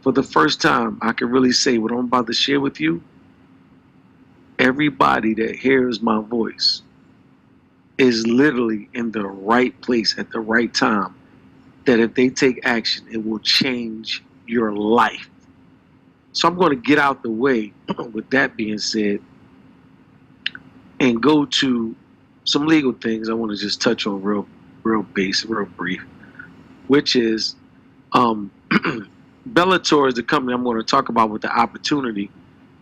for the first time, I can really say what I'm about to share with you. Everybody that hears my voice is literally in the right place at the right time. That if they take action, it will change your life. So I'm going to get out the way with that being said and go to some legal things I want to just touch on real basic, real brief, which is Bellator is the company I'm going to talk about with the opportunity.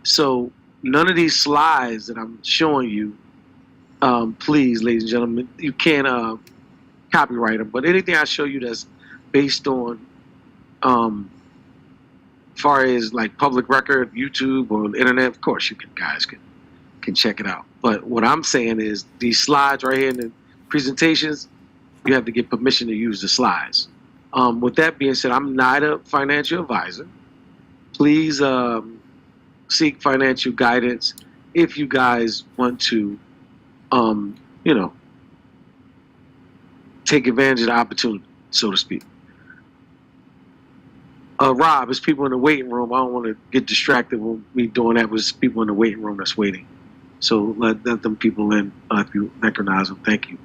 So none of these slides that I'm showing you, please, ladies and gentlemen, you can't copyright them, but anything I show you that's based on far as like public record, YouTube or the internet, of course you guys can check it out. But what I'm saying is these slides right here in the presentations, you have to get permission to use the slides. With that being said, I'm not a financial advisor. Please seek financial guidance if you guys want to, you know, take advantage of the opportunity, so to speak. Rob, it's people in the waiting room. I don't want to get distracted with me doing that. With people in the waiting room that's waiting. So let them people in if you recognize them. Thank you.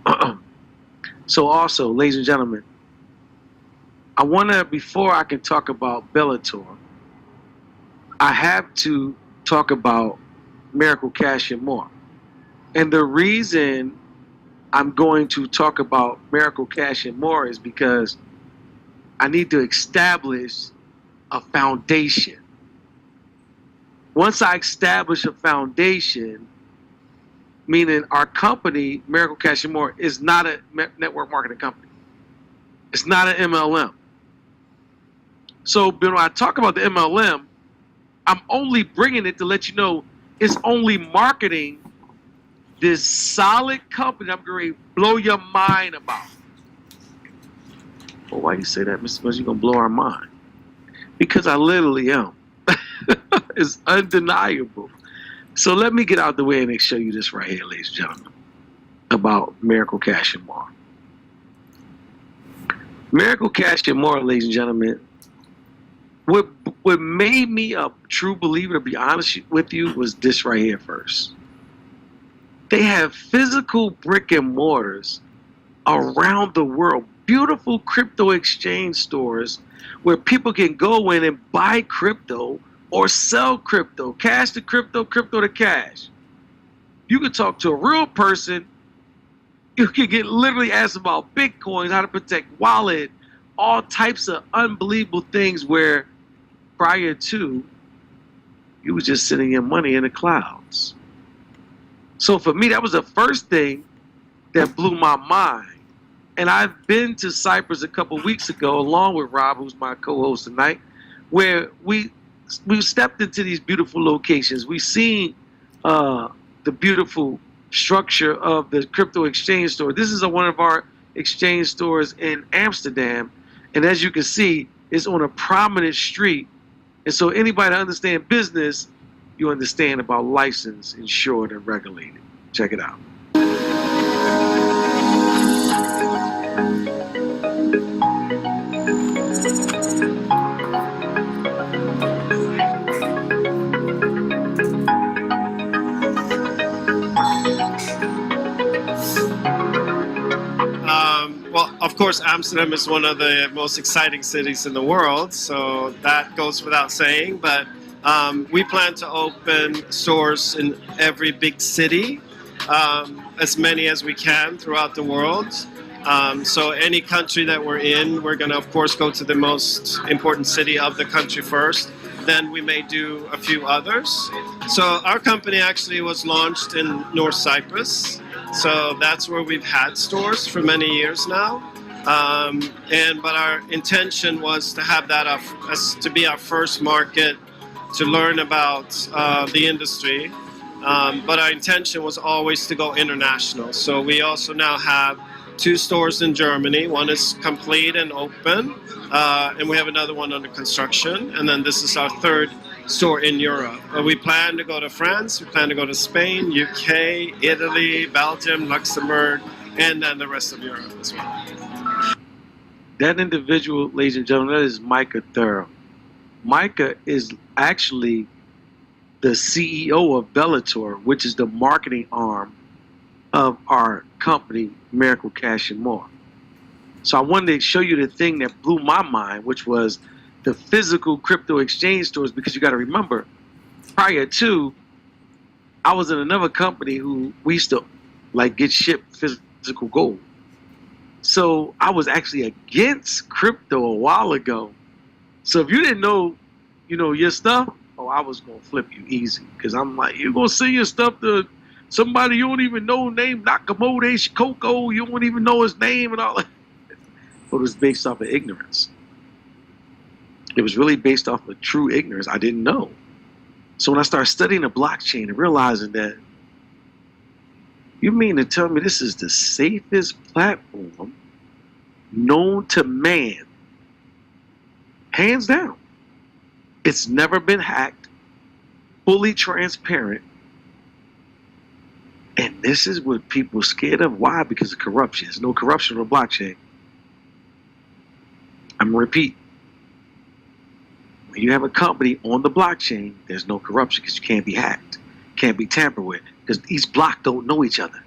So also, ladies and gentlemen, I want to, before I can talk about Bellator, I have to talk about Miracle Cash and More. And the reason I'm going to talk about Miracle Cash and More is because I need to establish a foundation. Once I establish a foundation, meaning our company, Miracle Cash and More, is not a network marketing company. It's not an MLM. So when I talk about the MLM, I'm only bringing it to let you know it's only marketing this solid company I'm going to blow your mind about. Well, why you say that, Mr. Smith? You're going to blow our mind. Because I literally am. It's undeniable. So let me get out the way and show you this right here, ladies and gentlemen, about Miracle Cash and More. Miracle Cash and More, ladies and gentlemen, what made me a true believer, to be honest with you, was this right here first. They have physical brick and mortars around the world, beautiful crypto exchange stores where people can go in and buy crypto or sell crypto, cash to crypto, crypto to cash. You can talk to a real person. You can get literally asked about Bitcoin, how to protect wallet, all types of unbelievable things where prior to, you was just sitting your money in the clouds. So for me, that was the first thing that blew my mind. And I've been to Cyprus a couple weeks ago, along with Rob, who's my co-host tonight, where we stepped into these beautiful locations. We've seen the beautiful structure of the crypto exchange store. This is one of our exchange stores in Amsterdam. And as you can see, it's on a prominent street. And so anybody that understands business, you understand about licensed, insured, and regulated. Check it out. Well, of course, Amsterdam is one of the most exciting cities in the world, so that goes without saying. But we plan to open stores in every big city, as many as we can throughout the world. So any country that we're in, we're going to, of course, go to the most important city of the country first. Then we may do a few others. So our company actually was launched in North Cyprus. So that's where we've had stores for many years now. But our intention was to have that to be our first market to learn about the industry. But our intention was always to go international. So we also now have 2 stores in Germany. One is complete and open, and we have another one under construction. And then this is our 3rd store in Europe. We plan to go to France, we plan to go to Spain, UK, Italy, Belgium, Luxembourg, and then the rest of Europe as well. That individual, ladies and gentlemen, that is Micah Thurl. Micah is actually the CEO of BELLATOR, which is the marketing arm of our company, Miracle Cash and More. So I wanted to show you the thing that blew my mind, which was the physical crypto exchange stores, because you got to remember, prior to, I was in another company who we used to like get shipped physical gold. So I was actually against crypto a while ago. So if you didn't know, your stuff, oh, I was going to flip you easy. Because I'm like, you're going to send your stuff to somebody you don't even know named Nakamoto Shikoko. You don't even know his name and all that. But it was based off of ignorance. It was really based off of true ignorance. I didn't know. So when I started studying the blockchain and realizing that, you mean to tell me this is the safest platform known to man? Hands down. It's never been hacked, fully transparent. And this is what people are scared of. Why? Because of corruption. There's no corruption on the blockchain. I'm going to repeat. When you have a company on the blockchain, there's no corruption because you can't be hacked, can't be tampered with, because each block don't know each other.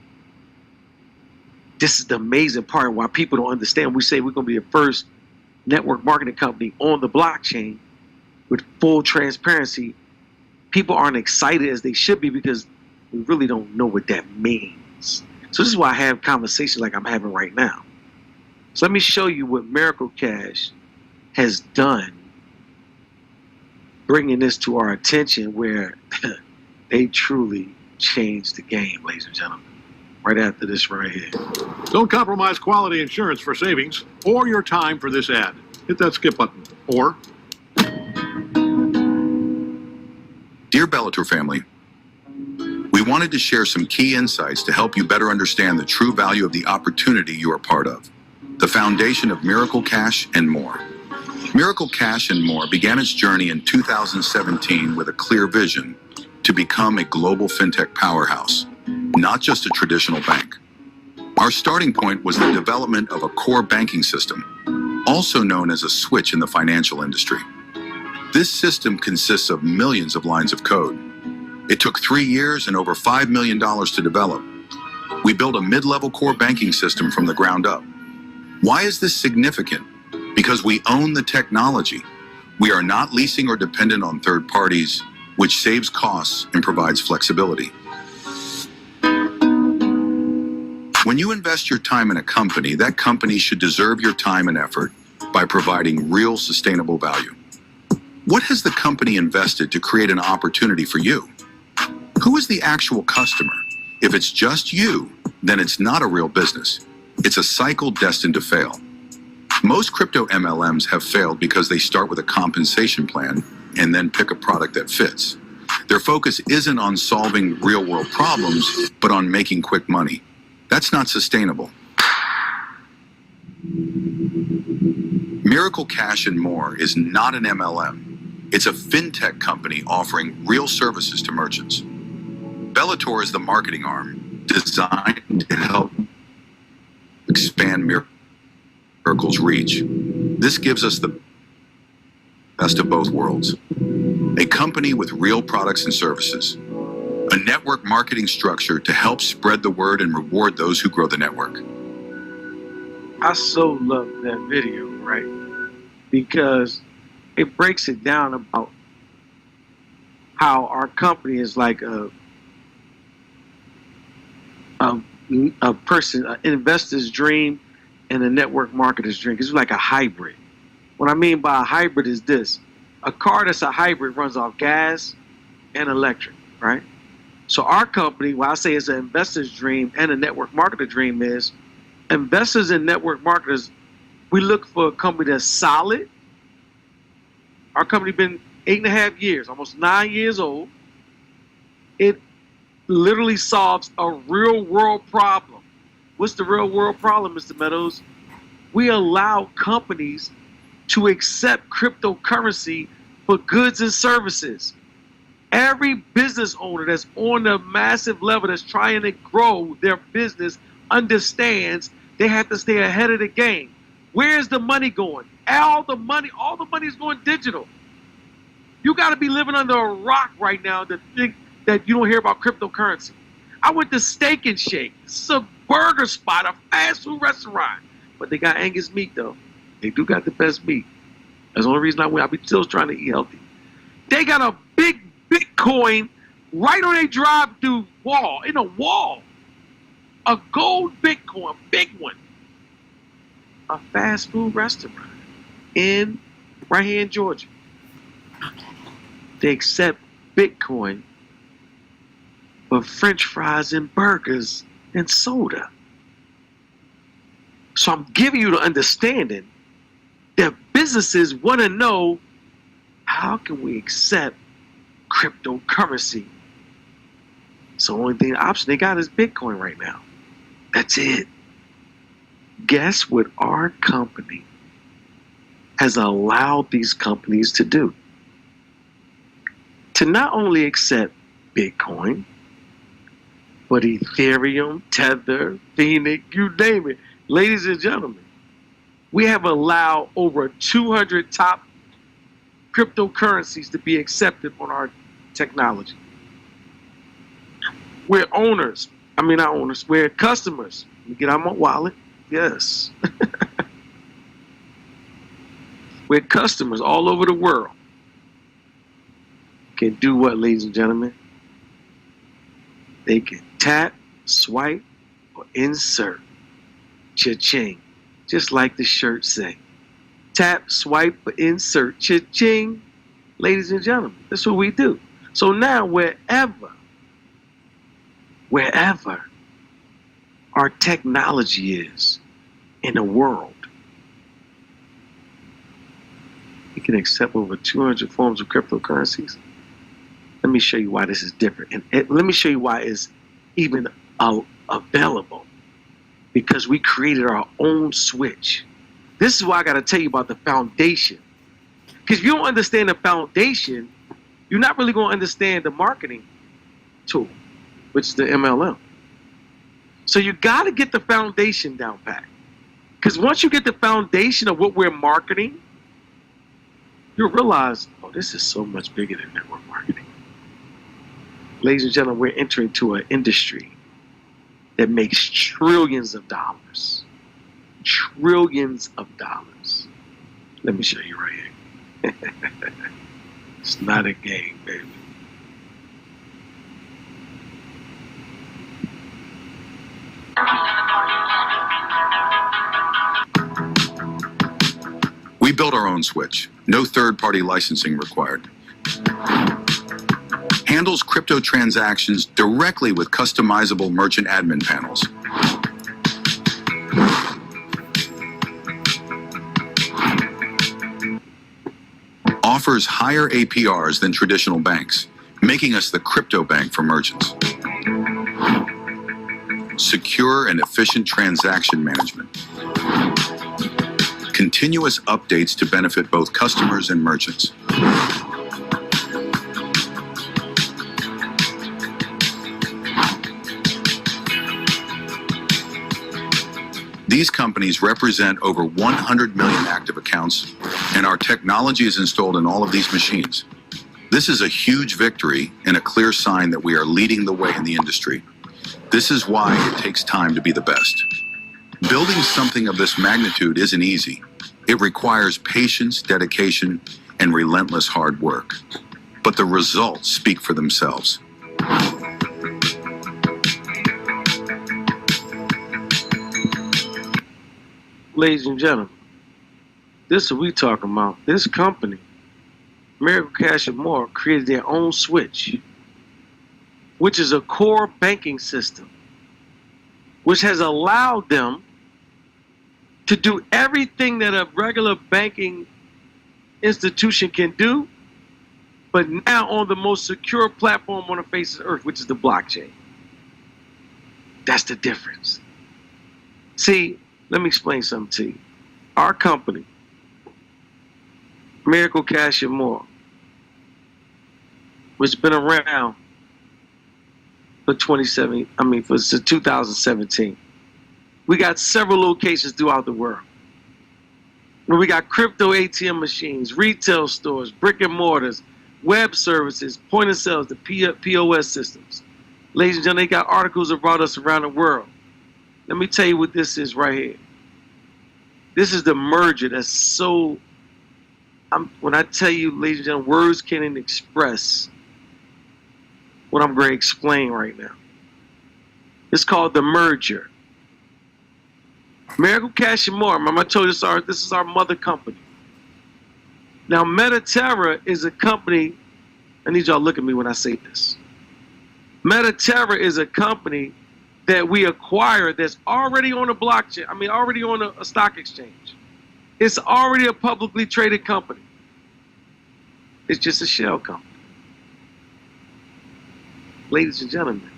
This is the amazing part why people don't understand. We say we're going to be the first network marketing company on the blockchain with full transparency. People aren't excited as they should be because we really don't know what that means. So this is why I have conversations like I'm having right now. So let me show you what Miracle Cash has done, bringing this to our attention, where they truly changed the game, ladies and gentlemen. Right after this right here. Don't compromise quality insurance for savings or your time for this ad. Hit that skip button. Or... Dear BELLATOR family, we wanted to share some key insights to help you better understand the true value of the opportunity you are part of, the foundation of Miracle Cash and More. Miracle Cash and More began its journey in 2017 with a clear vision to become a global fintech powerhouse, not just a traditional bank. Our starting point was the development of a core banking system, also known as a switch in the financial industry. This system consists of millions of lines of code. It took 3 years and over $5 million to develop. We built a mid-level core banking system from the ground up. Why is this significant? Because we own the technology. We are not leasing or dependent on third parties, which saves costs and provides flexibility. When you invest your time in a company, that company should deserve your time and effort by providing real sustainable value. What has the company invested to create an opportunity for you? Who is the actual customer? If it's just you, then it's not a real business. It's a cycle destined to fail. Most crypto MLMs have failed because they start with a compensation plan and then pick a product that fits. Their focus isn't on solving real-world problems, but on making quick money. That's not sustainable. Miracle Cash and More is not an MLM. It's a fintech company offering real services to merchants. BELLATOR is the marketing arm designed to help expand Miracle's reach. This gives us the best of both worlds. A company with real products and services. A network marketing structure to help spread the word and reward those who grow the network. I so love that video, right? Because it breaks it down about how our company is like a person, an investor's dream and a network marketer's dream. It's like a hybrid. What I mean by a hybrid is this. A car that's a hybrid runs off gas and electric, right? So our company, what I say is an investor's dream and a network marketer dream is investors and network marketers, we look for a company that's solid. Our company been 8.5 years, almost 9 years old. It literally solves a real world problem. What's the real world problem, Mr. Meadows? We allow companies to accept cryptocurrency for goods and services. Every business owner that's on a massive level that's trying to grow their business understands they have to stay ahead of the game. Where's the money going? All the money is going digital. You got to be living under a rock right now to think that you don't hear about cryptocurrency. I went to Steak and Shake. It's a burger spot, a fast food restaurant. But they got Angus meat, though. They do got the best meat. That's the only reason I went. I'll be still trying to eat healthy. They got a big Bitcoin right on their drive-through wall, in a wall. A gold Bitcoin, big one. A fast food restaurant right here in Georgia. They accept Bitcoin for French fries and burgers and soda. So I'm giving you the understanding that businesses want to know, how can we accept cryptocurrency? So the only thing, the option they got is Bitcoin right now. That's it. Guess what our company has allowed these companies to do? To not only accept Bitcoin, but Ethereum, Tether, Phoenix, you name it. Ladies and gentlemen, we have allowed over 200 top cryptocurrencies to be accepted on our technology. We're owners. I mean, not owners. We're customers. Let me get out my wallet. Yes. We're customers all over the world. Can do what, ladies and gentlemen? They can tap, swipe, or insert. Cha-ching. Just like the shirt say. Tap, swipe, or insert. Cha-ching. Ladies and gentlemen, that's what we do. So now wherever our technology is in the world, we can accept over 200 forms of cryptocurrencies. Let me show you why this is different. And let me show you why it's even available. Because we created our own switch. This is why I got to tell you about the foundation. Because if you don't understand the foundation, you're not really going to understand the marketing tool, which is the MLM. So you got to get the foundation down pat. Because once you get the foundation of what we're marketing, you'll realize, oh, this is so much bigger than network marketing. Ladies and gentlemen, we're entering into an industry that makes trillions of dollars. Trillions of dollars. Let me show you right here. It's not a game, baby. We built our own switch. No third-party licensing required. Handles crypto transactions directly with customizable merchant admin panels. Offers higher APRs than traditional banks, making us the crypto bank for merchants. Secure and efficient transaction management. Continuous updates to benefit both customers and merchants. These companies represent over 100 million active accounts, and our technology is installed in all of these machines. This is a huge victory and a clear sign that we are leading the way in the industry. This is why it takes time to be the best. Building something of this magnitude isn't easy. It requires patience, dedication, and relentless hard work. But the results speak for themselves. Ladies and gentlemen, this is what we talking about. This company, Miracle Cash and More, created their own switch, which is a core banking system, which has allowed them to do everything that a regular banking institution can do, but now on the most secure platform on the face of the earth, which is the blockchain. That's the difference. See, let me explain something to you. Our company, Miracle Cash and More, which has been around since 2017. We got several locations throughout the world. Where we got crypto ATM machines, retail stores, brick and mortars, web services, point of sales, the POS systems. Ladies and gentlemen, they got articles about us around the world. Let me tell you what this is right here. This is the merger that's so, when I tell you, ladies and gentlemen, words can't even express what I'm going to explain right now. It's called the merger. Miracle Cash and More. Remember I told you this is our mother company. Now, Metaterra is a company, I need y'all to look at me when I say this. Metaterra is a company that we acquired that's already on a blockchain, already on a stock exchange. It's already a publicly traded company. It's just a shell company. Ladies and gentlemen,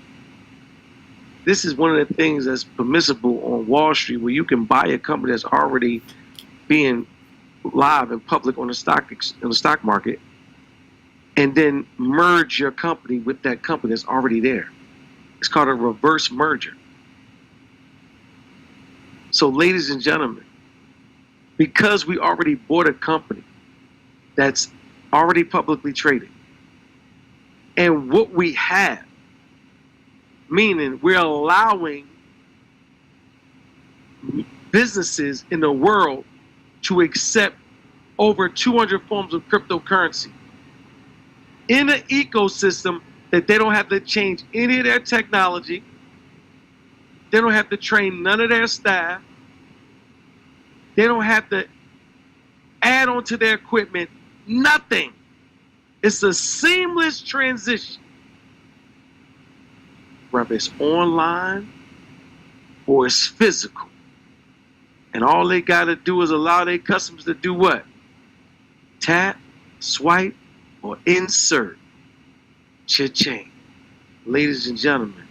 this is one of the things that's permissible on Wall Street, where you can buy a company that's already being live and public on the stock market, and then merge your company with that company that's already there. It's called a reverse merger. So, ladies and gentlemen, because we already bought a company that's already publicly traded, and what we have, meaning we're allowing businesses in the world to accept over 200 forms of cryptocurrency in an ecosystem that they don't have to change any of their technology. They don't have to train none of their staff. They don't have to add on to their equipment, nothing. It's a seamless transition, whether it's online or it's physical. And all they got to do is allow their customers to do what? Tap, swipe, or insert. Cha-ching. Ladies and gentlemen,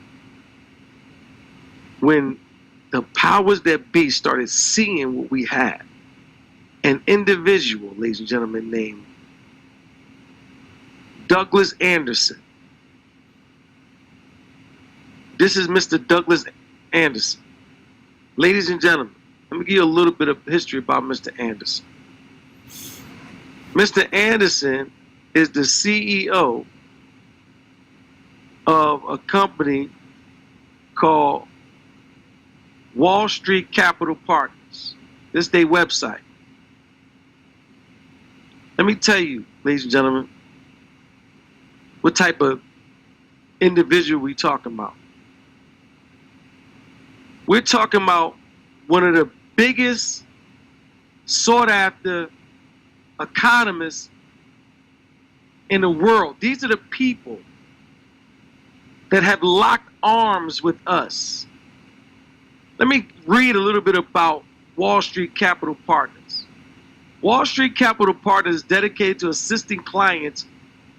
when the powers that be started seeing what we had, an individual, ladies and gentlemen, named Douglas Anderson. This is Mr. Douglas Anderson. Ladies and gentlemen, let me give you a little bit of history about Mr. Anderson. Mr. Anderson is the CEO of a company called Wall Street Capital Partners. This is their website. Let me tell you, ladies and gentlemen, what type of individual we talking about. We're talking about one of the biggest sought after economists in the world. These are the people that have locked arms with us. Let me read a little bit about Wall Street Capital Partners. Wall Street Capital Partners is dedicated to assisting clients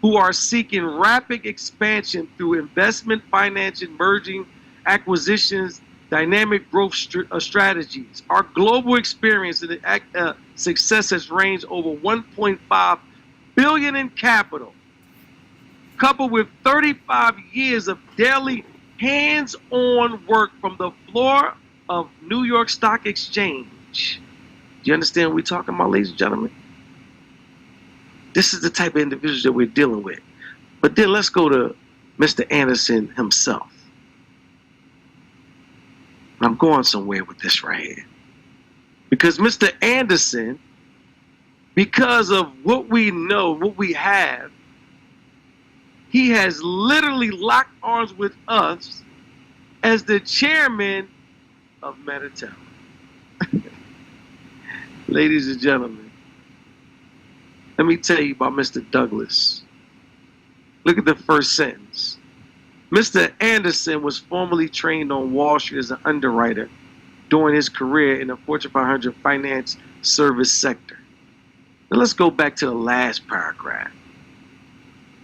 who are seeking rapid expansion through investment, financing, merging, acquisitions, dynamic growth strategies. Our global experience and success has ranged over 1.5 billion in capital, coupled with 35 years of daily hands-on work from the floor of New York Stock Exchange. Do you understand what we're talking about, ladies and gentlemen? This is the type of individuals that we're dealing with. But then let's go to Mr. Anderson himself. I'm going somewhere with this right here. Because Mr. Anderson, because of what we know, what we have, he has literally locked arms with us as the chairman of Meadows. Ladies and gentlemen, let me tell you about Mr. Douglas. Look at the first sentence. Mr. Anderson was formerly trained on Wall Street as an underwriter during his career in the Fortune 500 finance service sector. Now let's go back to the last paragraph.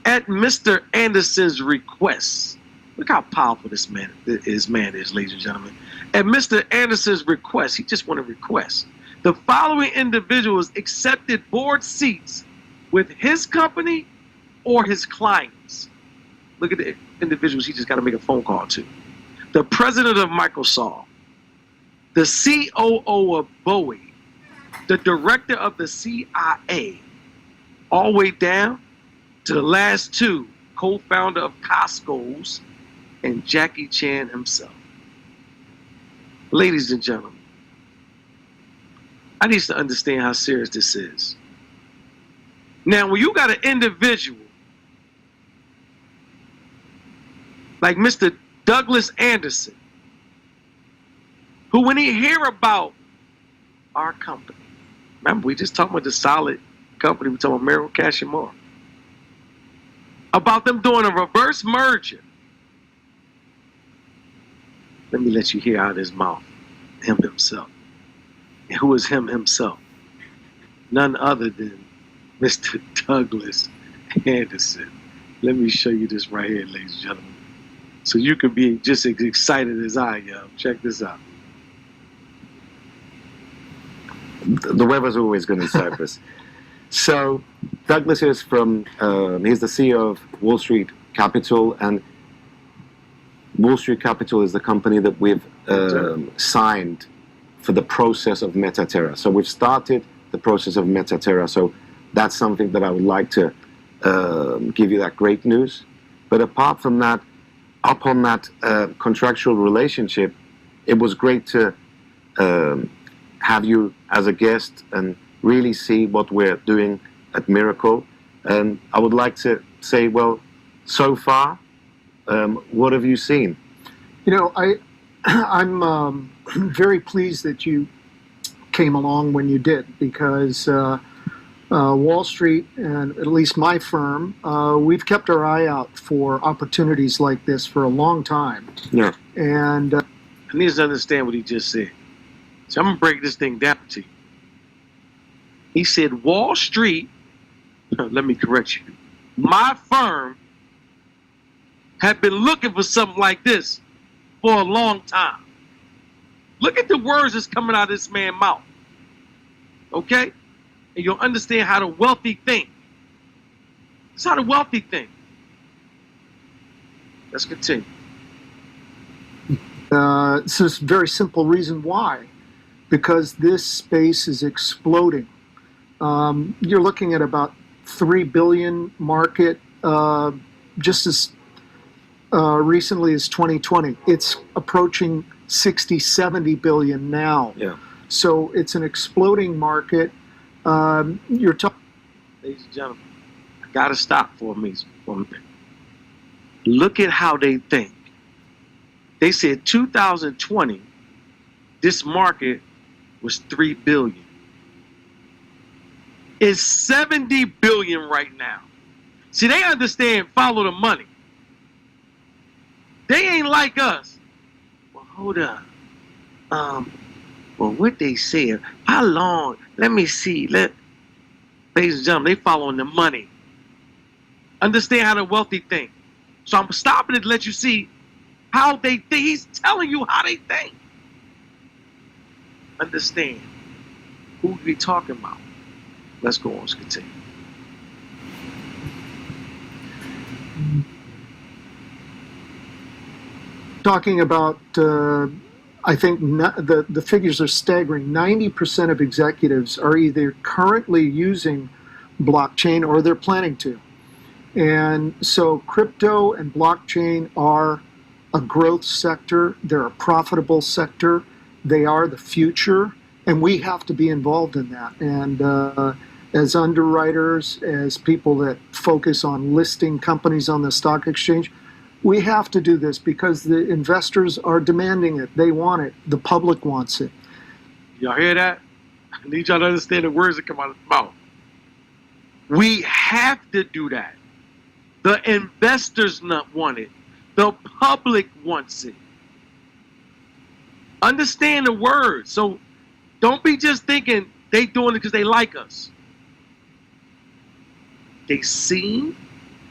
At Mr. Anderson's request, look how powerful this man is, ladies and gentlemen. At Mr. Anderson's request, he just wanted to request, the following individuals accepted board seats with his company or his clients. Look at the individuals he just got to make a phone call to. The president of Microsoft, the COO of Boeing, the director of the CIA, all the way down to the last two, co-founder of Costco's and Jackie Chan himself. Ladies and gentlemen, I need to understand how serious this is. Now, when you got an individual like Mr. Douglas Anderson, who when he hear about our company, remember we just talking about the solid company, we talking about Miracle CASH&MORE, about them doing a reverse merger. Let me let you hear out of his mouth, him himself. And who is him himself? None other than Mr. Douglas Anderson. Let me show you this right here, ladies and gentlemen, so you can be just as excited as I am. Check this out. The weather's always good in Cyprus. So Douglas is from, he's the CEO of Wall Street Capital, and Wall Street Capital is the company that we've signed for the process of MetaTerra. So we've started the process of MetaTerra. So that's something that I would like to give you that great news. But apart from that, up on that contractual relationship, it was great to have you as a guest and really see what we're doing at Miracle. And I would like to say, well, so far, what have you seen? You know, I'm very pleased that you came along when you did, because Wall Street, and at least my firm, we've kept our eye out for opportunities like this for a long time. Yeah. And I need to understand what he just said. So I'm going to break this thing down to you. He said, Wall Street, let me correct you, my firm had been looking for something like this for a long time. Look at the words that's coming out of this man's mouth. Okay? And you'll understand how the wealthy think. It's how the wealthy think. Let's continue. it's a very simple reason why. Because this space is exploding. You're looking at about $3 billion market just as recently as 2020. It's approaching 60, 70 billion now. Yeah. So it's an exploding market. You're talking. Ladies and gentlemen, I gotta stop for a minute. Look at how they think. They said 2020, this market was 3 billion. It's 70 billion right now. See, they understand follow the money. They ain't like us. Well, hold up. Well, what they said, how long? Let me see. Ladies and gentlemen, they following the money. Understand how the wealthy think. So I'm stopping it to let you see how they think. He's telling you how they think. Understand who we talking about. Let's go on. Let's continue. Talking about, I think the figures are staggering. 90% of executives are either currently using blockchain or they're planning to. And so crypto and blockchain are a growth sector. They're a profitable sector. They are the future, and we have to be involved in that. And as underwriters, as people that focus on listing companies on the stock exchange, we have to do this because the investors are demanding it. They want it. The public wants it. Y'all hear that? I need y'all to understand the words that come out of the mouth. We have to do that. The investors not want it. The public wants it. Understand the words. So don't be just thinking they doing it because they like us. They seen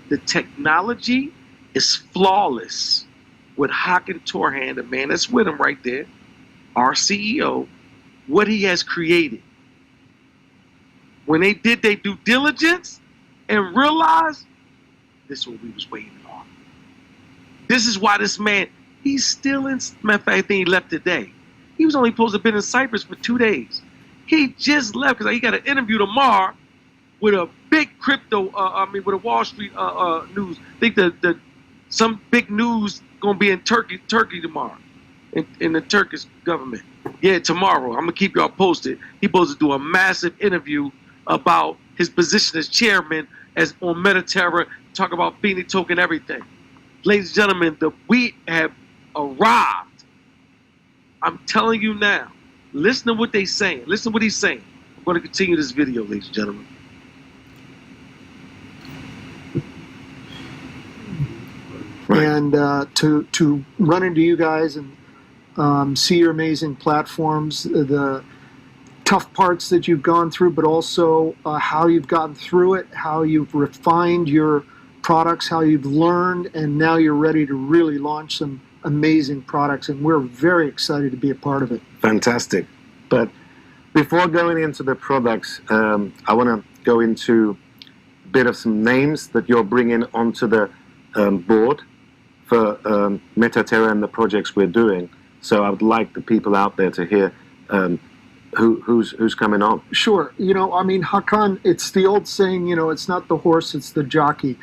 the technology is flawless with Hakan Torhan, the man that's with him right there, our CEO, what he has created. When they did their due diligence and realized this is what we was waiting on. This is why this man, he's still in, matter of fact, I think he left today. He was only supposed to have been in Cyprus for 2 days. He just left because he got an interview tomorrow with a big crypto. With the Wall Street news. I think that some big news gonna be in Turkey tomorrow, in the Turkish government. Yeah, tomorrow. I'm gonna keep y'all posted. He's supposed to do a massive interview about his position as chairman as on Mediterra, talk about Phoenix token, everything. Ladies and gentlemen, we have arrived. I'm telling you now. Listen to what they're saying. Listen to what he's saying. I'm going to continue this video, ladies and gentlemen. Right. And to run into you guys and see your amazing platforms, the tough parts that you've gone through, but also how you've gotten through it, how you've refined your products, how you've learned, and now you're ready to really launch some amazing products, and we're very excited to be a part of it. Fantastic. But before going into the products, I want to go into a bit of some names that you're bringing onto the board for Metaterra and the projects we're doing. So I would like the people out there to hear who's coming on. Sure. Hakan, it's the old saying, it's not the horse, it's the jockey.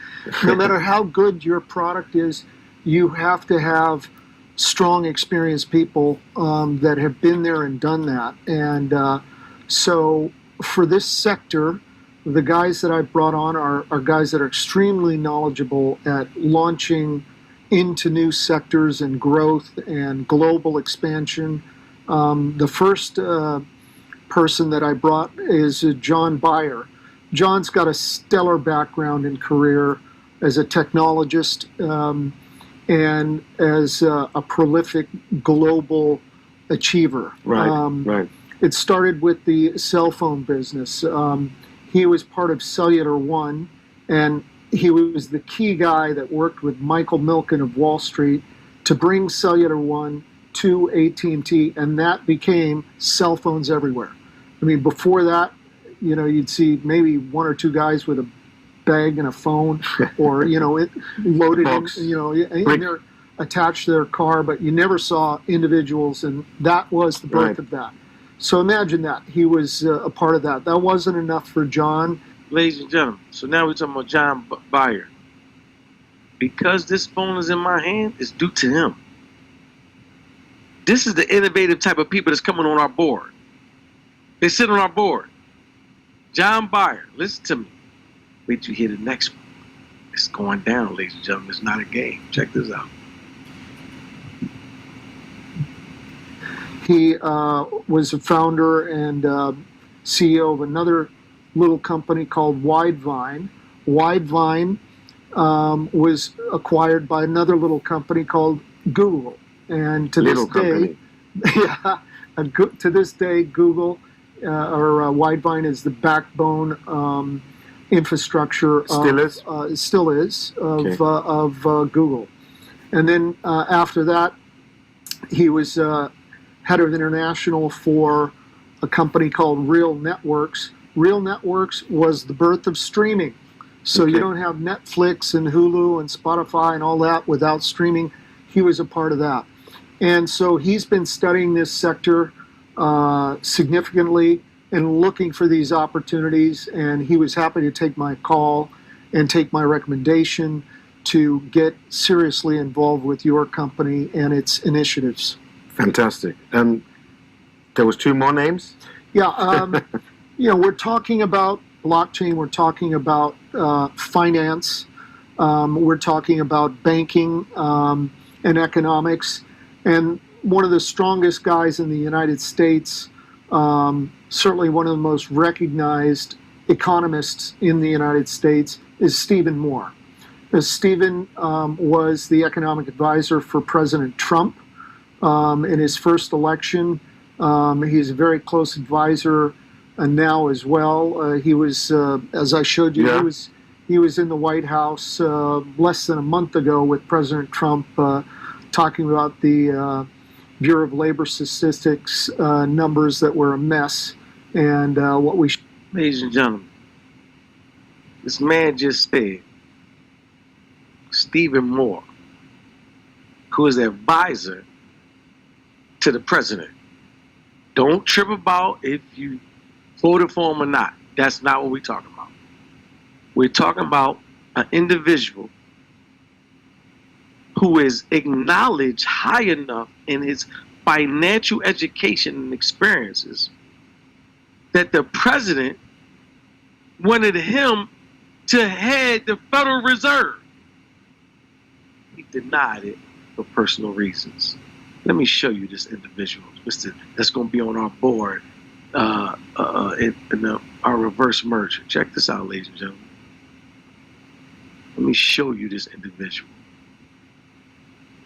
No matter how good your product is, you have to have strong, experienced people that have been there and done that. And so for this sector, the guys that I've brought on are guys that are extremely knowledgeable at launching into new sectors and growth and global expansion. The first person that I brought is John Beyer. John's got a stellar background and career as a technologist and as a prolific global achiever. Right. It started with the cell phone business. He was part of Cellular One, and he was the key guy that worked with Michael Milken of Wall Street to bring Cellular One to AT&T, and that became cell phones everywhere. Before that, you'd see maybe one or two guys with a bag and a phone, or it loaded in, they're attached to their car, but you never saw individuals, and that was the birth of that. So imagine that he was a part of that. That wasn't enough for John. Ladies and gentlemen, so now we're talking about John Beyer. Because this phone is in my hand, it's due to him. This is the innovative type of people that's coming on our board. They sit on our board. John Beyer, listen to me. Wait till you hear the next one. It's going down, ladies and gentlemen. It's not a game. Check this out. He was a founder and CEO of another little company called Widevine. Widevine was acquired by another little company called Google. And to this day, to this day, Google or Widevine is the backbone infrastructure. Still is of Google. And then after that, he was head of international for a company called Real Networks. Real Networks was the birth of streaming. So you don't have Netflix and Hulu and Spotify and all that without streaming. He was a part of that. And so he's been studying this sector significantly and looking for these opportunities. And he was happy to take my call and take my recommendation to get seriously involved with your company and its initiatives. Fantastic. And there was two more names? Yeah. We're talking about blockchain. We're talking about finance. We're talking about banking and economics. And one of the strongest guys in the United States, certainly one of the most recognized economists in the United States, is Stephen Moore. Stephen was the economic advisor for President Trump in his first election. He's a very close advisor now as well. He was, as I showed you, he was in the White House less than a month ago with President Trump talking about the Bureau of Labor Statistics numbers that were a mess and what we should. Ladies and gentlemen, this man just said, Stephen Moore, who is the advisor to the president. Don't trip about if you voted for him or not. That's not what we're talking about. We're talking about an individual who is acknowledged high enough in his financial education and experiences that the president wanted him to head the Federal Reserve. He denied it for personal reasons. Let me show you this individual, that's going to be on our board in our reverse merger. Check this out, ladies and gentlemen. Let me show you this individual.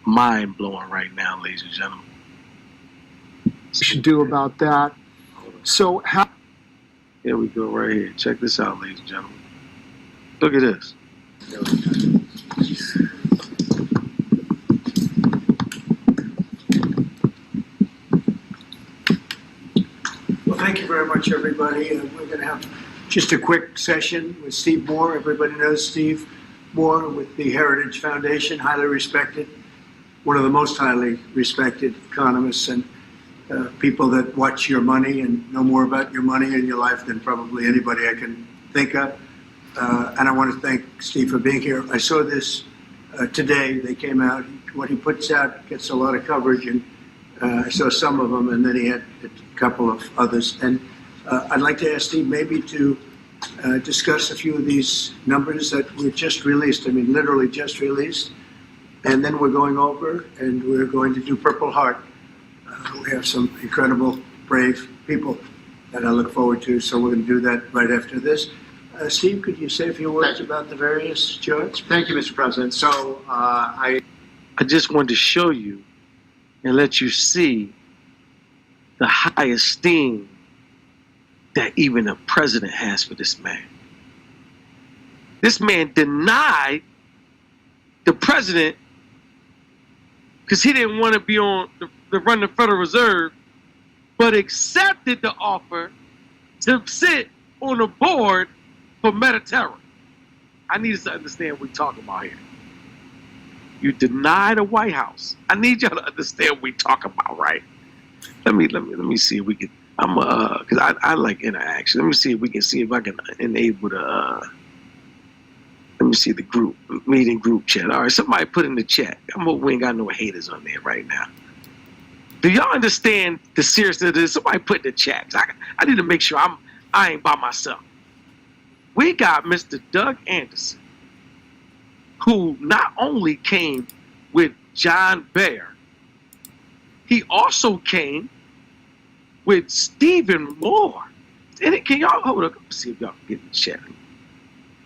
Mind blowing right now, ladies and gentlemen. Should do about that. So how? Here we go, right here. Check this out, ladies and gentlemen. Look at this. Well, thank you very much, everybody. We're going to have just a quick session with Steve Moore. Everybody knows Steve Moore with the Heritage Foundation, highly respected, one of the most highly respected economists and people that watch your money and know more about your money and your life than probably anybody I can think of. And I want to thank Steve for being here. I saw this today. They came out. What he puts out gets a lot of coverage, and I saw some of them, and then he had a couple of others. And I'd like to ask Steve maybe to discuss a few of these numbers that were just released. I mean, literally just released. And then we're going over, and we're going to do Purple Heart. We have some incredible, brave people that I look forward to, so we're going to do that right after this. Steve, could you say a few words about the various charts? Thank you, Mr. President. So I just wanted to show you and let you see the high esteem that even the president has for this man. This man denied the president because he didn't want to be on to run the Federal Reserve, but accepted the offer to sit on the board for Mediterranean. I need us to understand what we're talking about here. You deny the White House. I need y'all to understand what we're talking about, right? Let me see if we can. Because I like interaction. Let me see if we can see if I can enable the. Let me see the meeting group chat. All right, somebody put in the chat. We ain't got no haters on there right now. Do y'all understand the seriousness of this? Somebody put in the chat. I need to make sure I ain't by myself. We got Mr. Doug Anderson, who not only came with John Bear, he also came with Stephen Moore. Can y'all hold up? Let's see if y'all can get in the chat.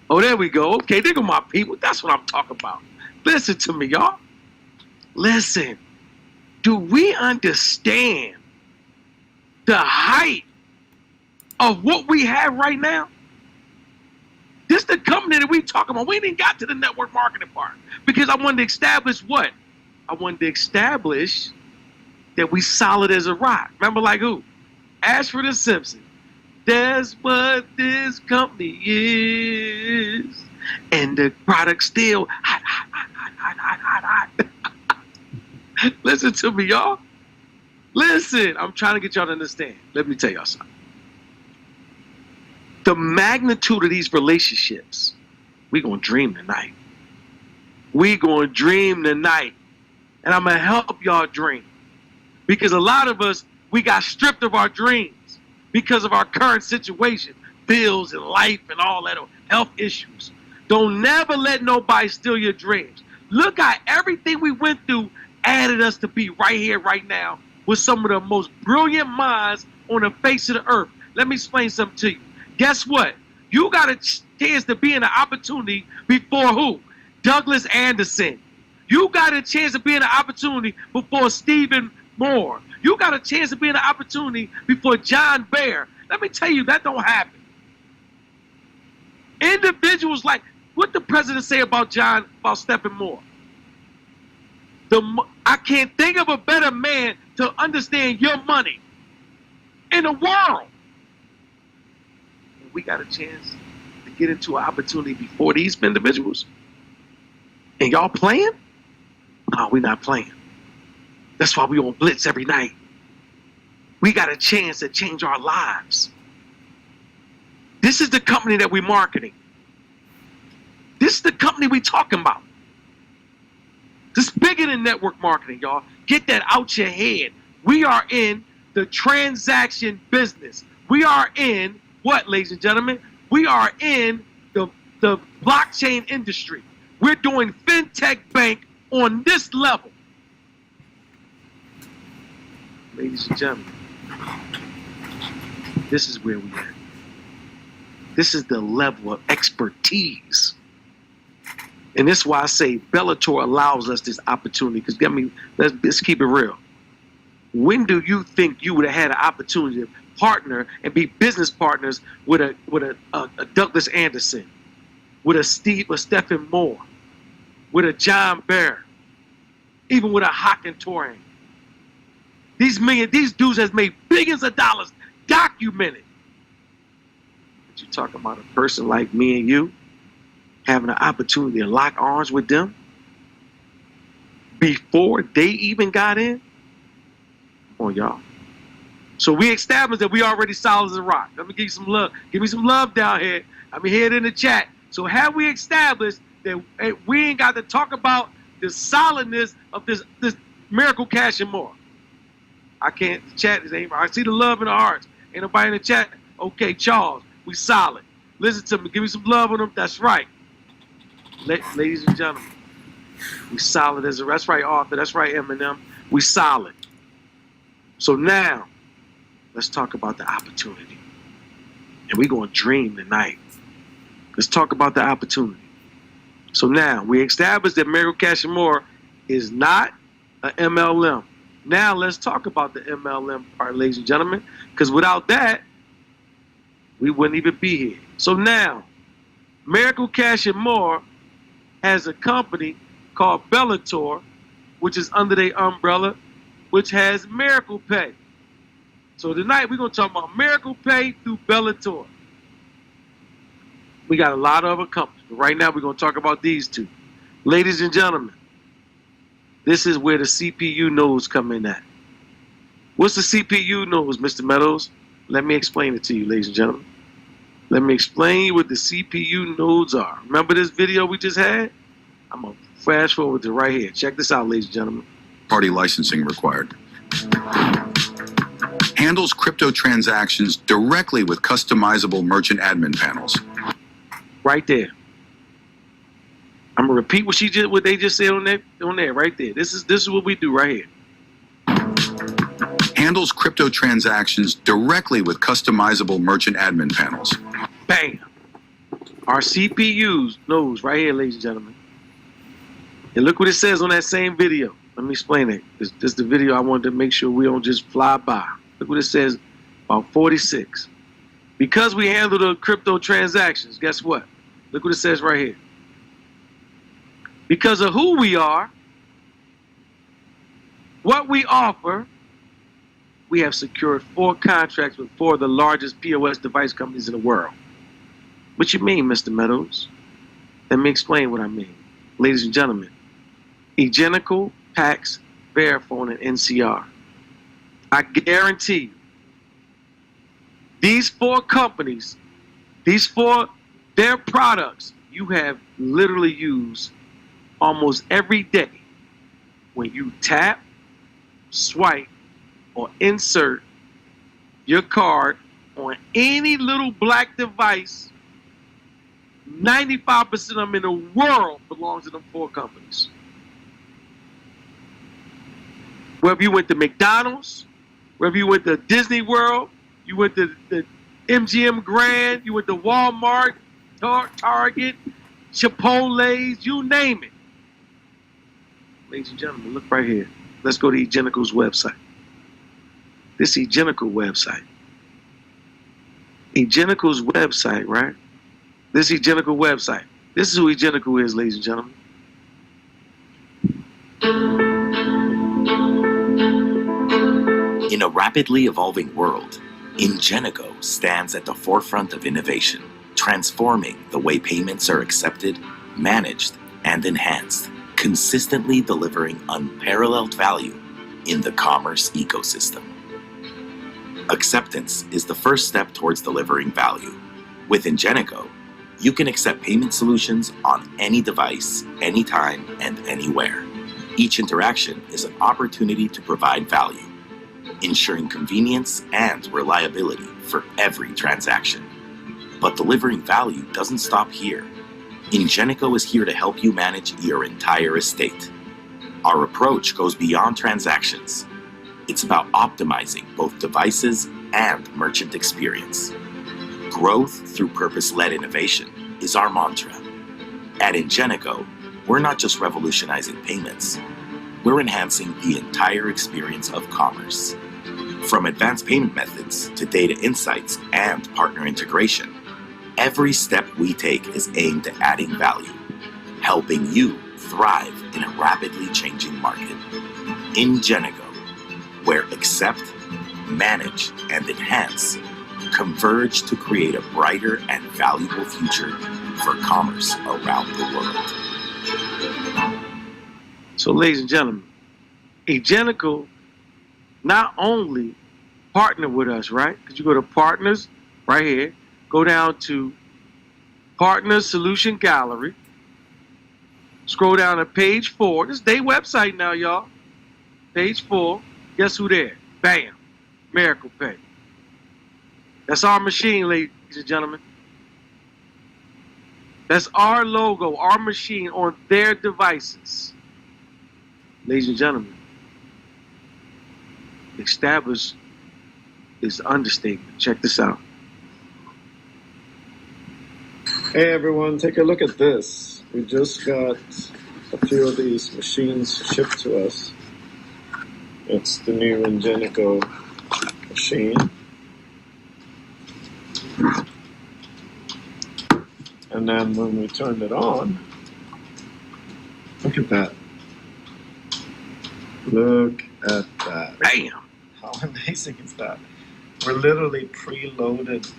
Oh, there we go. Okay, there go my people. That's what I'm talking about. Listen to me, y'all. Listen. Do we understand the height of what we have right now? This is the company that we talking about. We ain't even got to the network marketing part because I wanted to establish what? I wanted to establish that we solid as a rock. Remember, like who? Ashford and Simpson. That's what this company is. And the product still hot, hot, hot, hot, hot, hot, hot, hot. Listen to me, y'all. Listen, I'm trying to get y'all to understand. Let me tell y'all something. The magnitude of these relationships, we're going to dream tonight. We're going to dream tonight. And I'm going to help y'all dream. Because a lot of us, we got stripped of our dreams because of our current situation, bills and life and all that, health issues. Don't never let nobody steal your dreams. Look at everything we went through added us to be right here, right now, with some of the most brilliant minds on the face of the earth. Let me explain something to you. Guess what? You got a chance to be in an opportunity before who? Douglas Anderson. You got a chance to be in an opportunity before Stephen Moore. You got a chance to be in an opportunity before John Bear. Let me tell you, that don't happen. Individuals like, what the president say about Stephen Moore? I can't think of a better man to understand your money in the world. We got a chance to get into an opportunity before these individuals. And y'all playing? No, we're not playing. That's why we on Blitz every night. We got a chance to change our lives. This is the company that we're marketing. This is the company we talking about. This is bigger than network marketing, y'all. Get that out your head. We are in the transaction business. We are in what, ladies and gentlemen? We are in the blockchain industry. We're doing fintech bank on this level. Ladies and gentlemen, this is where we are. This is the level of expertise. And this is why I say Bellator allows us this opportunity. Because, I mean, let's keep it real. When do you think you would have had an opportunity to partner and be business partners with a Douglas Anderson, with a Stephen Moore, with a John Bear, even with a Hakan Torang? These dudes has made billions of dollars documented. But you talk about a person like me and you having an opportunity to lock arms with them before they even got in? Come on, y'all. So we established that we already solid as a rock. Let me give you some love. Give me some love down here. I mean, hear it in the chat. So have we established that we ain't got to talk about the solidness of this miracle cash and more? I can't chat this ain't. I see the love in the hearts. Ain't nobody in the chat. Okay, Charles, we solid. Listen to me. Give me some love on them. That's right. Ladies and gentlemen, we solid as a. That's right, Arthur. That's right, Eminem. We solid. So now, let's talk about the opportunity. And we're going to dream tonight. Let's talk about the opportunity. So now, we established that Miracle Cash and More is not an MLM. Now, let's talk about the MLM part, ladies and gentlemen, because without that, we wouldn't even be here. So now, Miracle Cash and More has a company called Bellator, which is under their umbrella, which has Miracle Pay. So tonight we're going to talk about Miracle Pay through Bellator. We got a lot of other companies, but right now we're going to talk about these two. Ladies and gentlemen, this is where the CPU nodes come in at. What's the CPU nodes, Mr. Meadows? Let me explain it to you, ladies and gentlemen. Let me explain what the CPU nodes are. Remember this video we just had? I'm going to fast forward to right here. Check this out, ladies and gentlemen. Party licensing required. Handles crypto transactions directly with customizable merchant admin panels. Right there. I'm gonna repeat what they just said on there, right there. This is what we do right here. Handles crypto transactions directly with customizable merchant admin panels. Bam. Our CPUs knows right here, ladies and gentlemen. And look what it says on that same video. Let me explain it. This is the video I wanted to make sure we don't just fly by. Look what it says about 46. Because we handle the crypto transactions, guess what? Look what it says right here. Because of who we are, what we offer, we have secured 4 contracts with 4 of the largest POS device companies in the world. What you mean, Mr. Meadows? Let me explain what I mean. Ladies and gentlemen, Egenical, Pax, Verifone, and NCR. I guarantee you, these 4 companies, their products, you have literally used almost every day when you tap, swipe, or insert your card on any little black device. 95% of them in the world belongs to them 4 companies. Whether you went to McDonald's, whether you went to Disney World, you went to the MGM Grand, you went to Walmart, Target, Chipotle's, you name it. Ladies and gentlemen, look right here. Let's go to Egenical's website. This Egenical website. Egenical's website, right? This Egenical website. This is who Egenical is, ladies and gentlemen. In a rapidly evolving world, Ingenico stands at the forefront of innovation, transforming the way payments are accepted, managed, and enhanced, consistently delivering unparalleled value in the commerce ecosystem. Acceptance is the first step towards delivering value. With Ingenico, You can accept payment solutions on any device, anytime, and anywhere. Each interaction is an opportunity to provide value, ensuring convenience and reliability for every transaction. But delivering value doesn't stop here. Ingenico is here to help you manage your entire estate. Our approach goes beyond transactions. It's about optimizing both devices and merchant experience. Growth through purpose-led innovation is our mantra. At Ingenico, we're not just revolutionizing payments, we're enhancing the entire experience of commerce. From advanced payment methods to data insights and partner integration, every step we take is aimed at adding value, helping you thrive in a rapidly changing market. Ingenico, where accept, manage, and enhance converge to create a brighter and valuable future for commerce around the world. So, ladies and gentlemen, Ingenico not only partnered with us, right? Because you go to partners right here, go down to Partner Solution Gallery, scroll down to page 4. This is their website now, y'all. Page 4. Guess who there? Bam. Miracle Pay. That's our machine, ladies and gentlemen. That's our logo, our machine on their devices. Ladies and gentlemen, established is understatement. Check this out. Hey everyone, take a look at this. We just got a few of these machines shipped to us. It's the new Ingenico machine. And then when we turned it on, look at that. Look at that. Bam. How amazing is that? We're literally preloaded,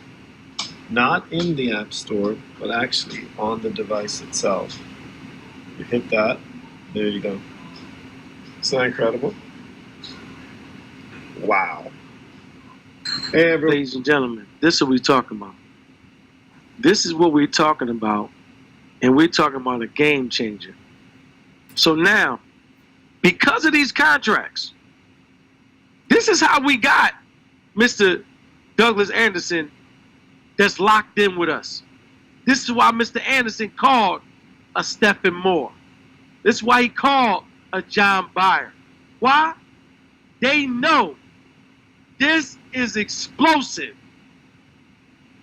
not in the App Store, but actually on the device itself. You hit that, there you go. Isn't that incredible? Wow. Hey, everyone. Ladies and gentlemen, this is what we're talking about. This is what we're talking about, and we're talking about a game changer. So now, because of these contracts, this is how we got Mr. Douglas Anderson that's locked in with us. This is why Mr. Anderson called a Stephen Moore. This is why he called a John Byer. Why? They know this is explosive.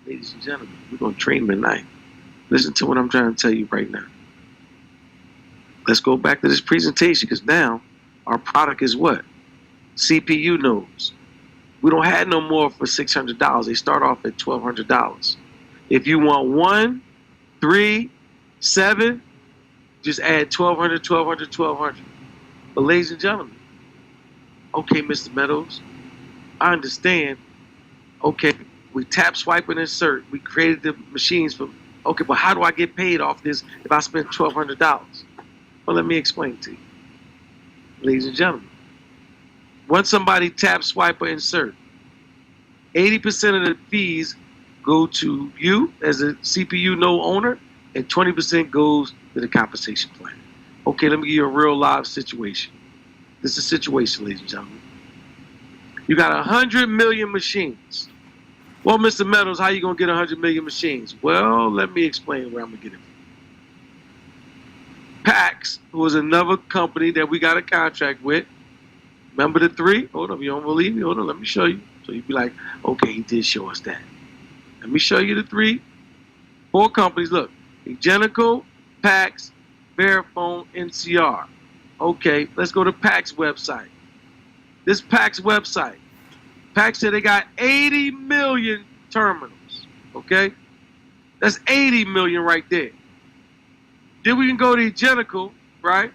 Ladies and gentlemen, we're going to train tonight. Listen to what I'm trying to tell you right now. Let's go back to this presentation, because now our product is what? CPU nodes. We don't have no more for $600. They start off at $1,200. If you want 1, 3, 7, just add $1,200, $1,200, $1,200. But ladies and gentlemen, okay, Mr. Meadows, I understand. Okay, we tap, swipe, and insert. We created the machines for, okay, but how do I get paid off this if I spend $1,200? Well, let me explain to you. Ladies and gentlemen, once somebody taps, swipe, or insert, 80% of the fees go to you as a CPU node owner, and 20% goes to the compensation plan. Okay, let me give you a real live situation. This is a situation, ladies and gentlemen. You got 100 million machines. Well, Mr. Meadows, how you going to get 100 million machines? Well, let me explain where I'm going to get it from. PAX was another company that we got a contract with. Remember the 3? Hold on, you don't believe me? Hold on, let me show you. So you'd be like, okay, he did show us that. Let me show you the 4 companies. Look, Ingenico, PAX, Verifone, NCR. Okay, let's go to PAX website. This PAX website, PAX said they got 80 million terminals, okay? That's 80 million right there. Then we can go to Ingenico, right?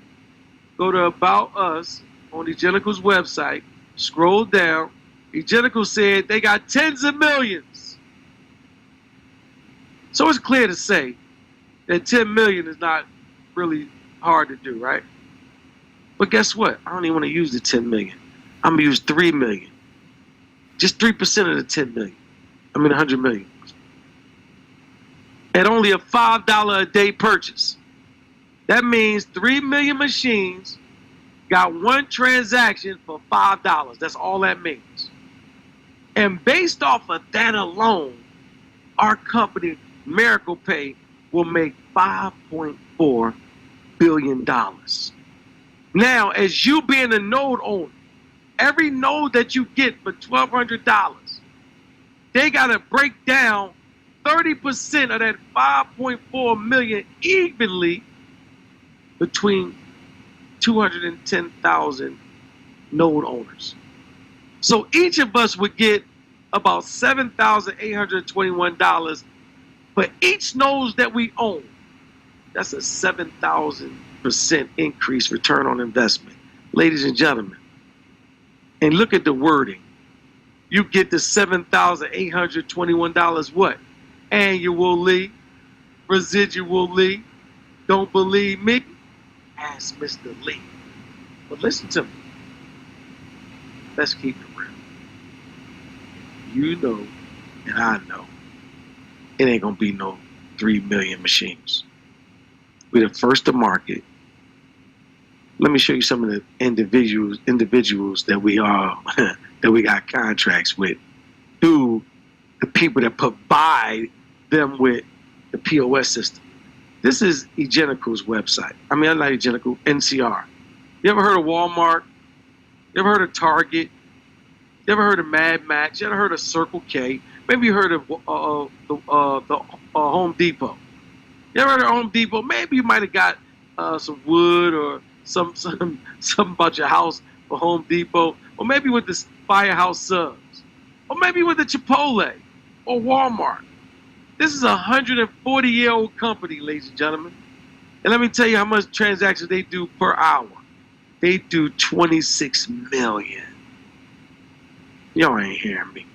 Go to About Us on Ingenico's website, scroll down. Ingenico said they got tens of millions. So it's clear to say that 10 million is not really hard to do, right? But guess what? I don't even want to use the 10 million. I'm going to use 3 million. Just 3% of the 10 million. I mean 100 million. at only a $5 a day purchase. That means 3 million machines got one transaction for $5. That's all that means. And based off of that alone, our company, Miracle Pay, will make $5.4 billion. Now, as you being a node owner, every node that you get for $1,200, they got to break down 30% of that 5.4 million evenly between 210,000 node owners. So each of us would get about $7,821 for each node that we own. That's a 7,000% increase return on investment, ladies and gentlemen. And look at the wording. You get the $7,821 what? Annually, residually. Don't believe me? Ask Mr. Lee. But listen to me. Let's keep it real. You know and I know it ain't gonna be no 3 million machines. We're the first to market. Let me show you some of the individuals that we are that we got contracts with through the people that provide them with the POS system. This is Egenical's website. I mean, I'm not Egenical, NCR. You ever heard of Walmart? You ever heard of Target? You ever heard of Mad Max? You ever heard of Circle K? Maybe you heard of the Home Depot. You ever heard of Home Depot? Maybe you might have got some wood or something about your house for Home Depot, or maybe with the Firehouse Subs, or maybe with the Chipotle or Walmart. This is a 140-year-old company, ladies and gentlemen. And let me tell you how much transactions they do per hour. They do 26 million. Y'all ain't hearing me.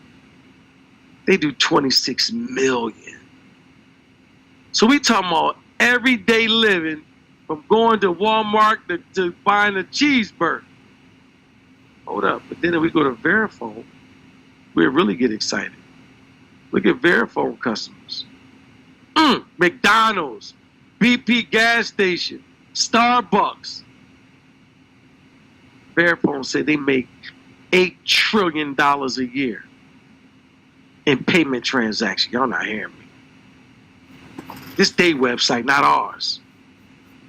They do 26 million. So we talking about everyday living, from going to Walmart to buying a cheeseburger. Hold up. But then if we go to Verifone, we really get excited. Look at Verifone customers. McDonald's, BP gas station, Starbucks. Verifone said they make $8 trillion a year in payment transactions. Y'all not hearing me. This their website, not ours.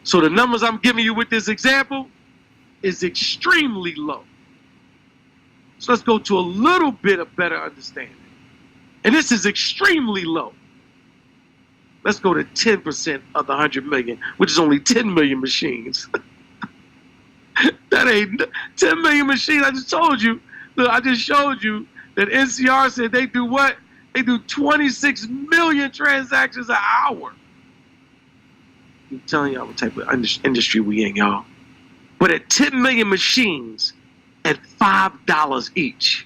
So the numbers I'm giving you with this example is extremely low. So let's go to a little bit of better understanding. And this is extremely low. Let's go to 10% of the 100 million, which is only 10 million machines. That ain't 10 million machines. I just told you. Look, I just showed you that NCR said they do what? They do 26 million transactions an hour. I'm telling y'all what type of industry we in, y'all. But at 10 million machines at $5 each,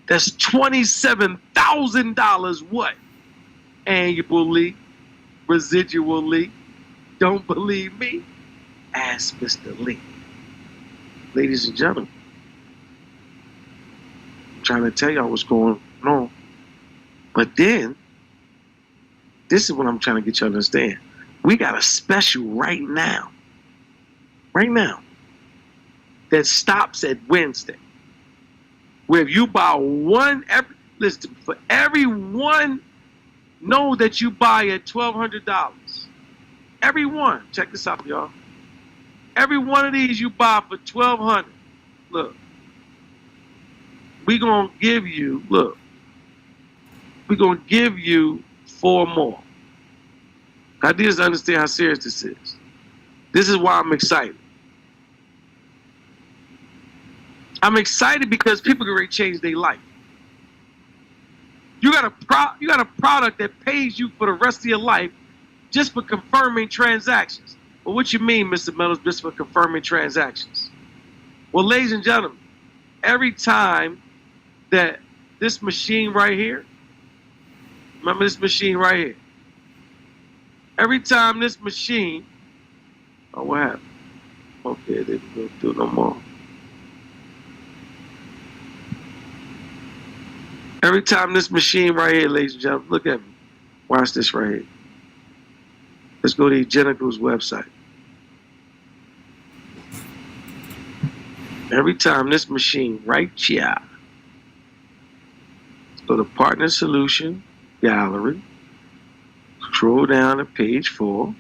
that's $27,000 what? Annually, residually. Don't believe me? Ask Mr. Lee. Ladies and gentlemen, I'm trying to tell y'all what's going on. But then, this is what I'm trying to get y'all to understand. We got a special right now, that stops at Wednesday. Where if you buy listen, for every one node that you buy at $1,200, every one, check this out, y'all. Every one of these you buy for $1,200. Look, we're gonna give you 4 more. I just understand how serious this is. This is why I'm excited. I'm excited because people can really change their life. You got a product that pays you for the rest of your life just for confirming transactions. Well, what you mean, Mr. Meadows, just for confirming transactions? Well, ladies and gentlemen, every time that this machine right here, remember this machine right here? Every time this machine, oh, what happened? Okay, it didn't go through no more. Every time this machine right here, ladies and gentlemen, look at me. Watch this right here. Let's go to Egenical's website. Every time this machine right here, let's go to Partner Solution, Gallery, scroll down to page 4,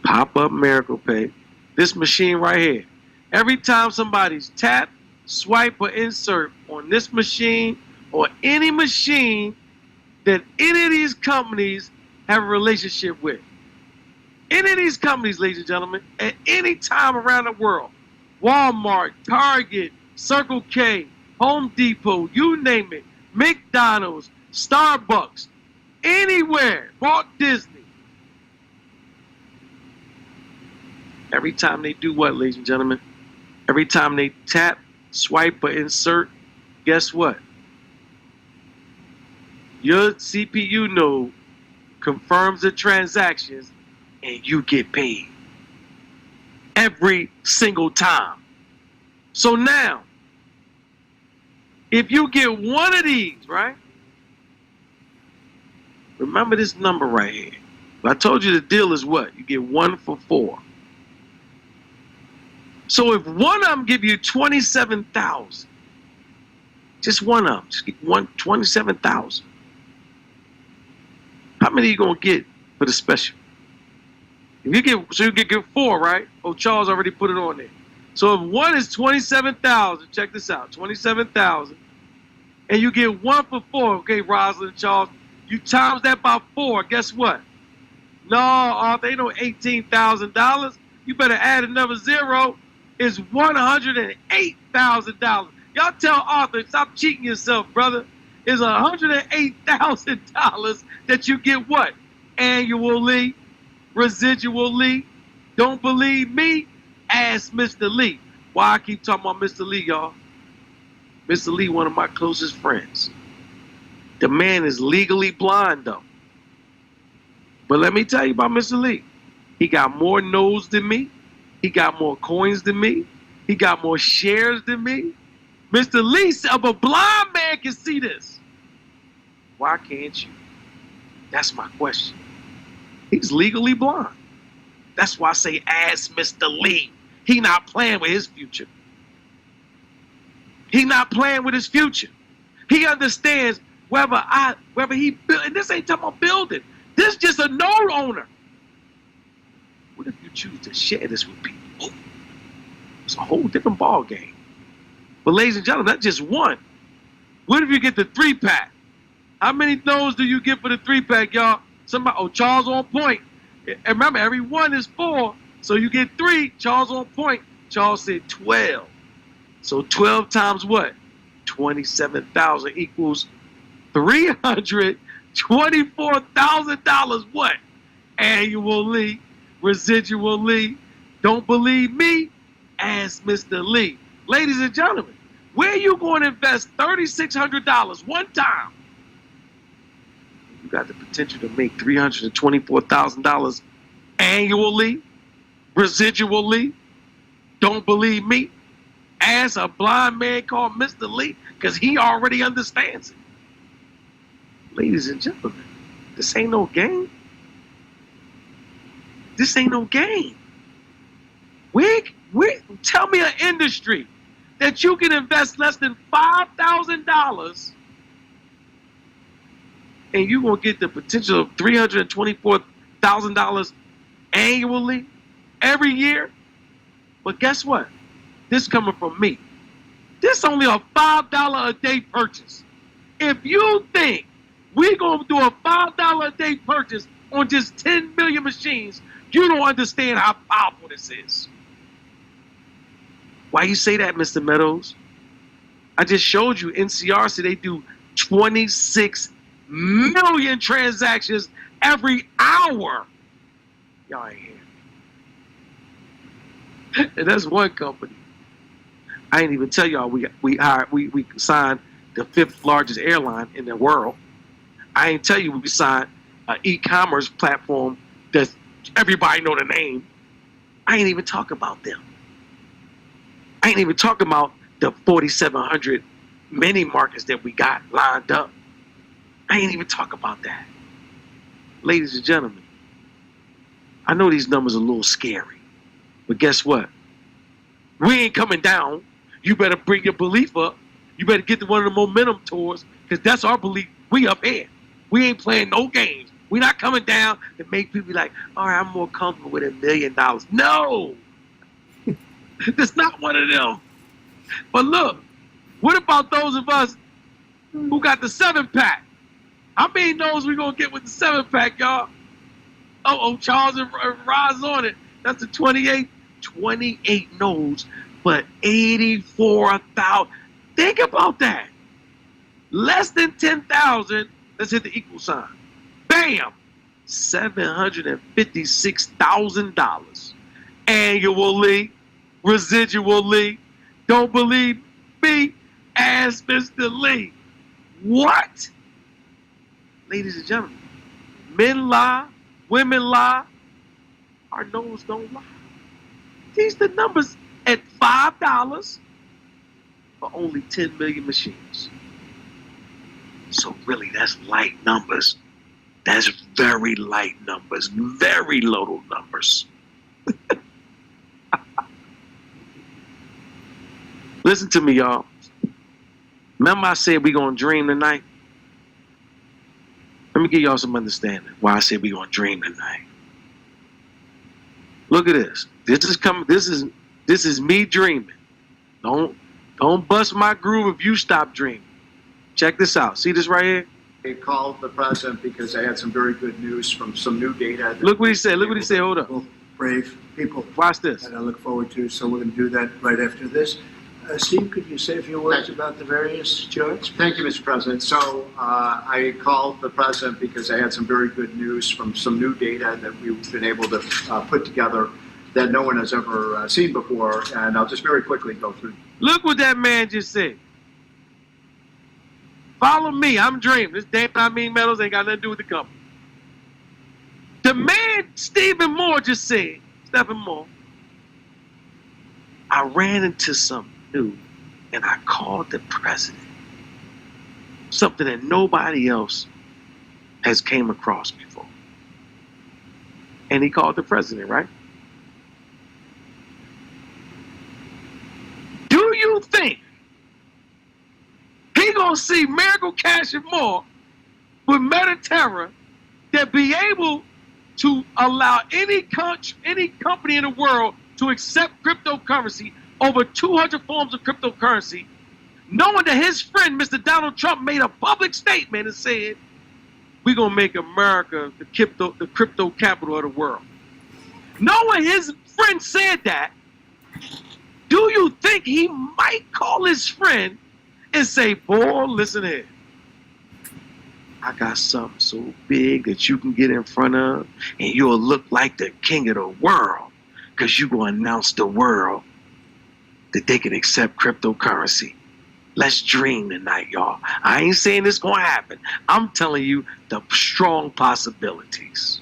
pop up Miracle Pay. This machine right here, every time somebody's tap, swipe, or insert on this machine or any machine that any of these companies have a relationship with. Any of these companies, ladies and gentlemen, at any time around the world, Walmart, Target, Circle K, Home Depot, you name it, McDonald's, Starbucks, anywhere, Walt Disney. Every time they do what, ladies and gentlemen? Every time they tap, swipe, or insert, guess what? Your CPU node confirms the transactions and you get paid every single time. So now, if you get one of these, right? Remember this number right here. I told you the deal is what? You get 1 for 4. So if one of them give you 27,000, just one of them, just get 27,000. How many are you gonna get for the special? If you get, so you get 4, right? Oh, Charles already put it on there. So if one is 27,000, check this out, 27,000, and you get 1 for 4, okay, Rosalind, Charles, you times that by 4, guess what? No, Arthur, ain't no $18,000. You better add another 0. It's $108,000. Y'all tell Arthur, stop cheating yourself, brother. It's $108,000 that you get what? Annually, residually. Don't believe me? Ask Mr. Lee. Why I keep talking about Mr. Lee, y'all? Mr. Lee, one of my closest friends. The man is legally blind, though. But let me tell you about Mr. Lee. He got more no's than me. He got more coins than me. He got more shares than me. Mr. Lee said, a blind man can see this. Why can't you? That's my question. He's legally blind. That's why I say ask Mr. Lee. He not playing with his future. He not playing with his future. He understands whether he build, and this ain't talking about building. This is just a node owner. What if you choose to share this with people? It's a whole different ball game. But ladies and gentlemen, that's just one. What if you get the 3-pack? How many nodes do you get for the 3-pack, y'all? Somebody, oh, Charles on point. And remember, every one is 4, so you get 3. Charles on point. Charles said 12. So 12 times what? 27,000 equals $324,000. What? Annually, residually. Don't believe me? Ask Mr. Lee. Ladies and gentlemen, where you going to invest $3,600 one time? You got the potential to make $324,000 annually, residually. Don't believe me? Ask a blind man called Mr. Lee, because he already understands it. Ladies and gentlemen, this ain't no game. This ain't no game. Tell me an industry that you can invest less than $5,000 and you're going to get the potential of $324,000 annually, every year. But guess what? This coming from me. This only a $5 a day purchase. If you think we're going to do a $5 a day purchase on just 10 million machines, you don't understand how powerful this is. Why you say that, Mr. Meadows? I just showed you NCR said they do 26 million transactions every hour. Y'all ain't here. And that's one company. I ain't even tell y'all we signed the 5th largest airline in the world. I ain't tell you we signed an e-commerce platform that everybody know the name. I ain't even talk about them. I ain't even talking about the 4,700 mini markets that we got lined up. I ain't even talk about that. Ladies and gentlemen, I know these numbers are a little scary, but guess what? We ain't coming down. You better bring your belief up. You better get to one of the momentum tours, because that's our belief. We up here. We ain't playing no games. We not coming down to make people be like, all right, I'm more comfortable with $1 million. No! That's not one of them. But look, what about those of us who got the 7-pack? How many knows we gonna get with the 7-pack, y'all? Oh, Charles and Rod's on it. That's the 28 nodes, but 84,000. Think about that. Less than 10,000. Let's hit the equal sign. Bam! $756,000 annually, residually. Don't believe me? Ask Mr. Lee. What? Ladies and gentlemen, men lie, women lie, our nose don't lie. These the numbers at $5 for only 10 million machines. So really, that's light numbers. That's very light numbers, very little numbers. Listen to me, y'all. Remember I said we gonna dream tonight? Let me give y'all some understanding why I said we gonna dream tonight. Look at this. This is me dreaming. Don't bust my groove if you stop dreaming. Check this out. See this right here? I called the president because I had some very good news from some new data. Look what he said. Look what he said. Hold up. Brave people. Watch this. And I look forward to, so we're going to do that right after this. Steve, could you say a few words about the various charts? Thank you, Mr. President. So I called the president because I had some very good news from some new data that we've been able to put together that no one has ever seen before, and I'll just very quickly go through. Look what that man just said. Follow me, I'm dreaming. This Damon, Ameen, Meadows ain't got nothing to do with the company. The man Stephen Moore just said, Stephen Moore, I ran into something new and I called the president. Something that nobody else has came across before. And he called the president, right? Do you think he gonna see Miracle Cash and More with Mediterra that be able to allow any company in the world to accept cryptocurrency, over 200 forms of cryptocurrency, knowing that his friend, Mr. Donald Trump, made a public statement and said, we're gonna make America the crypto capital of the world. Knowing his friend said that, do you think he might call his friend and say, boy, listen here, I got something so big that you can get in front of and you'll look like the king of the world, because you're going to announce the world that they can accept cryptocurrency. Let's dream tonight, y'all. I ain't saying it's going to happen. I'm telling you the strong possibilities.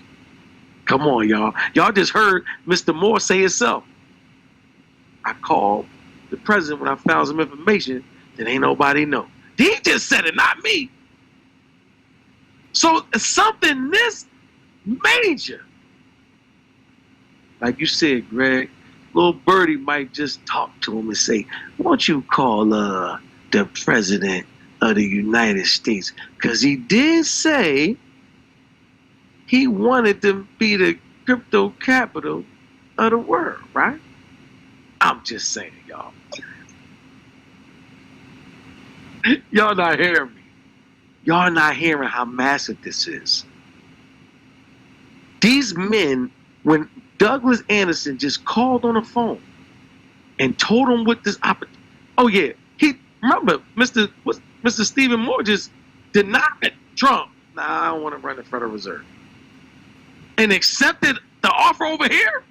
Come on, y'all. Y'all just heard Mr. Moore say himself. I called the president when I found some information that ain't nobody know. He just said it, not me. So something this major, like you said, Greg, little birdie might just talk to him and say, why don't you call the president of the United States? Because he did say he wanted to be the crypto capital of the world, right? I'm just saying, y'all. Y'all not hearing me. Y'all not hearing how massive this is. These men, when Douglas Anderson just called on the phone and told him what this opportunity. Oh yeah, remember Mr. Stephen Moore just denied Trump. Nah, I don't want to run the Federal Reserve. And accepted the offer over here.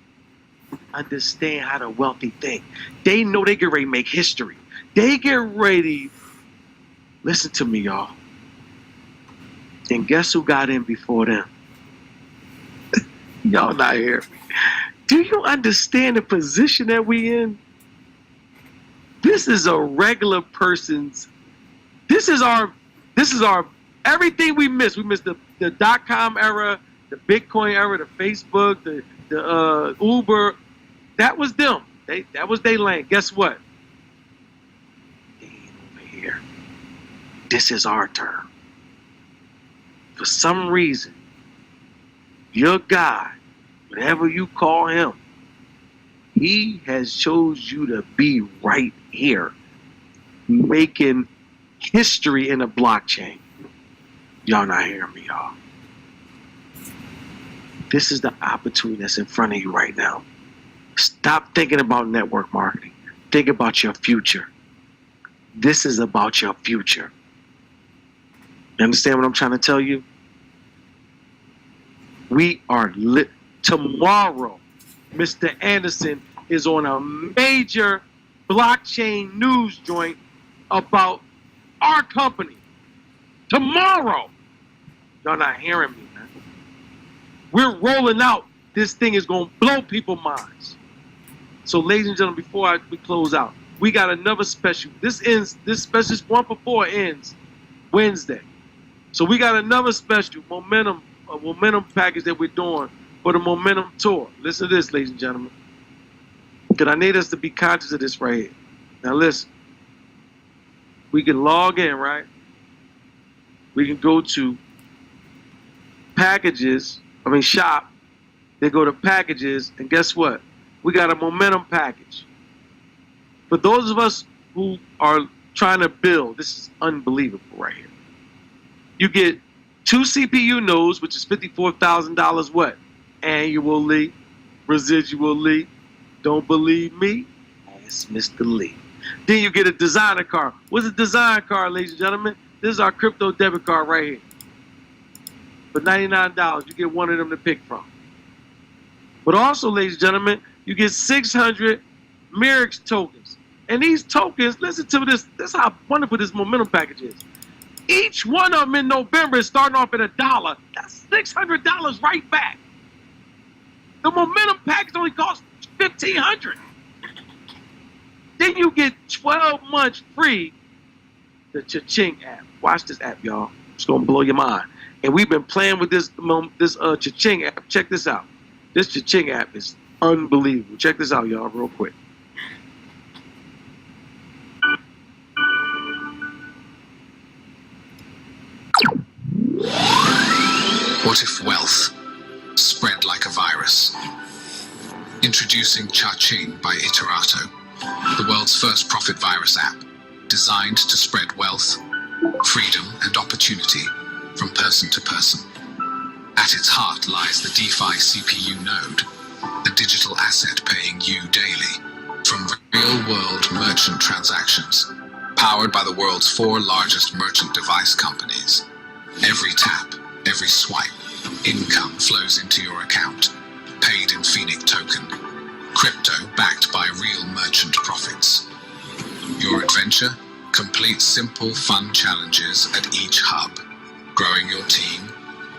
Understand how the wealthy think. They know they get ready to make history. They get ready. Listen to me, y'all. And guess who got in before them? Y'all not here. Do you understand the position that we in? This is a regular person's. This is our. Everything we missed. We missed the .com era, the Bitcoin era, the Facebook, the the Uber, that was them. That was their lane. Guess what? They ain't over here. This is our turn. For some reason, your guy, whatever you call him, he has chose you to be right here, making history in the blockchain. Y'all not hearing me, y'all. This is the opportunity that's in front of you right now. Stop thinking about network marketing. Think about your future. This is about your future. You understand what I'm trying to tell you? We are lit. Tomorrow, Mr. Anderson is on a major blockchain news joint about our company. Tomorrow. Y'all not hearing me, man. We're rolling out. This thing is going to blow people's minds. So, ladies and gentlemen, before we close out, we got another special. This special, 1 for 4 ends Wednesday. So we got another special momentum package that we're doing for the Momentum Tour. Listen to this, ladies and gentlemen. Because I need us to be conscious of this right here. Now listen. We can log in, right? We can go to shop. They go to packages, and guess what? We got a momentum package. For those of us who are trying to build, this is unbelievable right here. You get 2 CPU nodes, which is $54,000 what? Annually, residually. Don't believe me? Ask Mr. Lee. Then you get a designer card. What's a design card, ladies and gentlemen? This is our crypto debit card right here. For $99, you get one of them to pick from. But also, ladies and gentlemen, you get 600 Mirix tokens. And these tokens, listen to this. This is how wonderful this momentum package is. Each one of them in November is starting off at $1. That's $600 right back. The momentum package only costs $1,500. Then you get 12 months free the Cha-Ching app. Watch this app, y'all. It's gonna blow your mind. And we've been playing with this Cha-Ching app. Check this out. This Cha-Ching app is unbelievable. Check this out, y'all, real quick. What if wealth spread like a virus? Introducing Cha-Ching by Iterato, the world's first profit virus app, designed to spread wealth, freedom, and opportunity from person to person. At its heart lies the DeFi CPU node, a digital asset paying you daily from real-world merchant transactions, powered by the world's 4 largest merchant device companies. Every tap, every swipe, income flows into your account, paid in Phoenix token, crypto backed by real merchant profits. Your adventure? Complete simple, fun challenges at each hub, growing your team,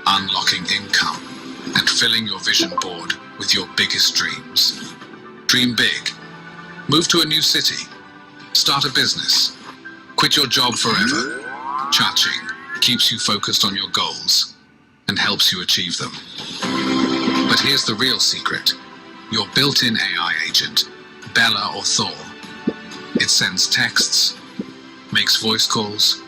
unlocking income, and filling your vision board with your biggest dreams. Dream big. Move to a new city. Start a business. Quit your job forever. Cha-Ching keeps you focused on your goals and helps you achieve them. But here's the real secret. Your built-in AI agent, Bella or Thor. It sends texts, makes voice calls,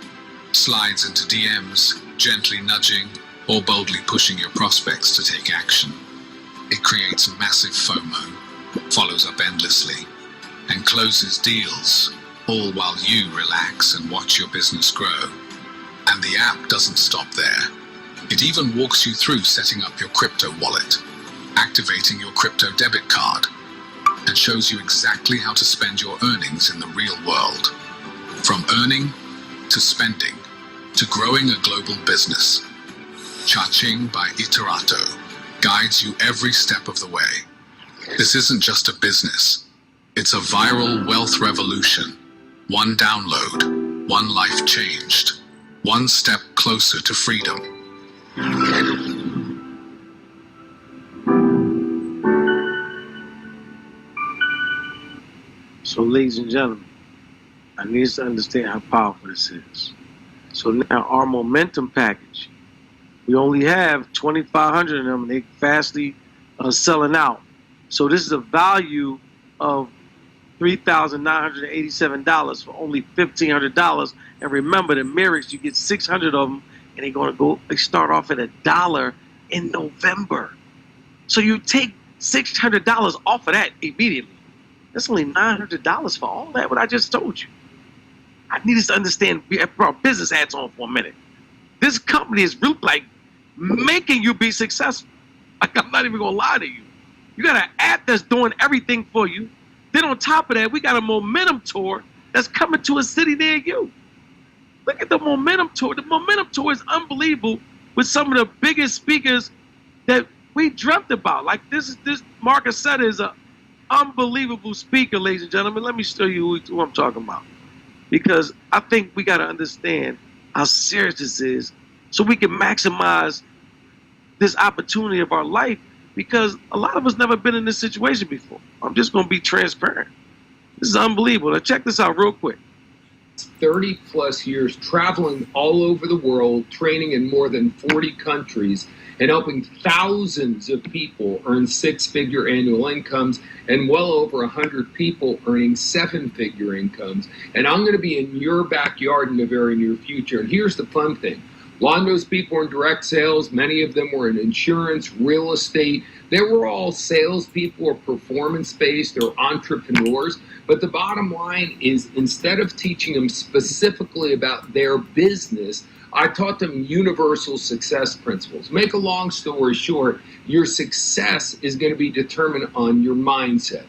slides into DMs, gently nudging or boldly pushing your prospects to take action. It creates massive FOMO, follows up endlessly, and closes deals, all while you relax and watch your business grow. And the app doesn't stop there. It even walks you through setting up your crypto wallet, activating your crypto debit card, and shows you exactly how to spend your earnings in the real world. From earning to spending to growing a global business. Cha-Ching by Iterato guides you every step of the way. This isn't just a business. It's a viral wealth revolution. One download, one life changed, one step closer to freedom. So, ladies and gentlemen, I need us to understand how powerful this is. So now our momentum package, we only have 2,500 of them, and they fastly selling out. So this is a value of $3,987 for only $1,500. And remember, the Merricks, you get 600 of them, and they start off at $1 in November. So you take $600 off of that immediately. That's only $900 for all that, what I just told you. I need us to understand, we have our business hats on for a minute. This company is really like making you be successful. Like, I'm not even gonna lie to you. You got an app that's doing everything for you. Then on top of that, we got a momentum tour that's coming to a city near you. Look at the momentum tour. The momentum tour is unbelievable with some of the biggest speakers that we dreamt about. Like this Marcus Setta is an unbelievable speaker, ladies and gentlemen. Let me show you who I'm talking about. Because I think we got to understand how serious this is so we can maximize this opportunity of our life, because a lot of us never been in this situation before. I'm just going to be transparent. This is unbelievable. Now check this out real quick. 30 plus years traveling all over the world, training in more than 40 countries, and helping thousands of people earn six-figure annual incomes, and well over 100 people earning seven-figure incomes. And I'm going to be in your backyard in the very near future. And here's the fun thing. A lot of those people were in direct sales. Many of them were in insurance, real estate. They were all salespeople or performance-based or entrepreneurs. But the bottom line is, instead of teaching them specifically about their business, I taught them universal success principles. Make a long story short, your success is going to be determined on your mindset.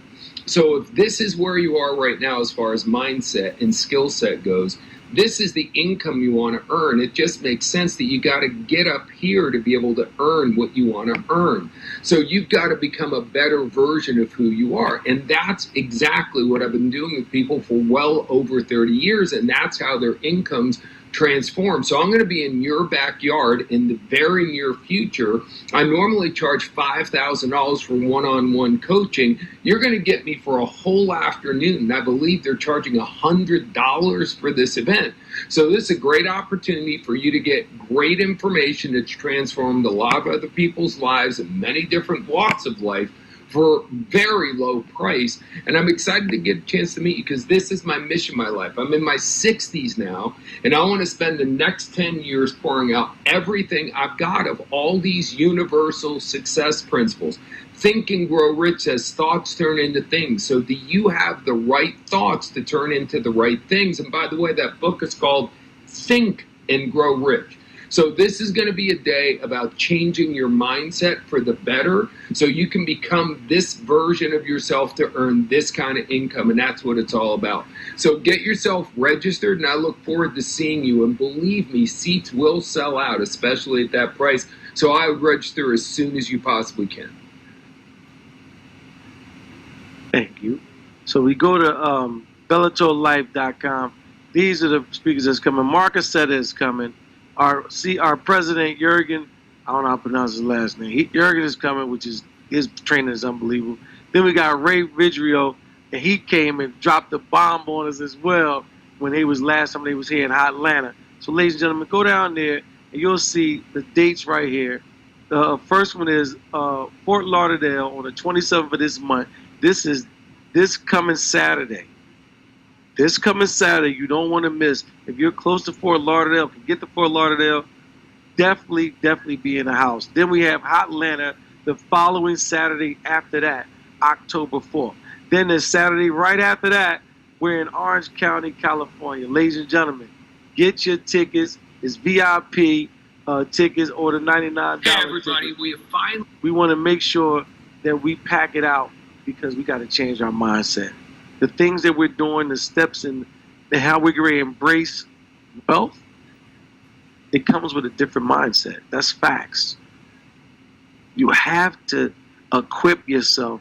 So if this is where you are right now as far as mindset and skill set goes, this is the income you want to earn. It just makes sense that you got to get up here to be able to earn what you want to earn. So you've got to become a better version of who you are. And that's exactly what I've been doing with people for well over 30 years. And that's how their incomes transform. So I'm going to be in your backyard in the very near future. I normally charge $5,000 for one-on-one coaching. You're going to get me for a whole afternoon. I believe they're charging $100 for this event. So this is a great opportunity for you to get great information that's transformed a lot of other people's lives in many different walks of life for very low price. And I'm excited to get a chance to meet you because this is my mission in my life. I'm in my 60s now, and I want to spend the next 10 years pouring out everything I've got of all these universal success principles. Think and Grow Rich as thoughts turn into things. So do you have the right thoughts to turn into the right things? And by the way, that book is called Think and Grow Rich. So this is going to be a day about changing your mindset for the better so you can become this version of yourself to earn this kind of income, and that's what it's all about. So get yourself registered, and I look forward to seeing you. And believe me, seats will sell out, especially at that price. So I would register as soon as you possibly can. Thank you. So we go to BellatorLife.com. These are the speakers that's coming. Marcus Setta is coming. Our president, Jurgen, I don't know how to pronounce his last name. Jurgen is coming, which is, his training is unbelievable. Then we got Ray Vidrio, and he came and dropped the bomb on us as well when he was last time they was here in Atlanta. So ladies and gentlemen, go down there, and you'll see the dates right here. The first one is Fort Lauderdale on the 27th of this month. This is this coming Saturday. This coming Saturday, you don't want to miss. If you're close to Fort Lauderdale, forget the Fort Lauderdale, definitely be in the house. Then we have Atlanta the following Saturday after that, October 4th. Then the Saturday right after that, we're in Orange County, California. Ladies and gentlemen, get your tickets. It's VIP tickets or the $99 Hey everybody, tickets. We want to make sure that we pack it out because we got to change our mindset. The things that we're doing, the steps and how we're going to embrace wealth, it comes with a different mindset. That's facts. You have to equip yourself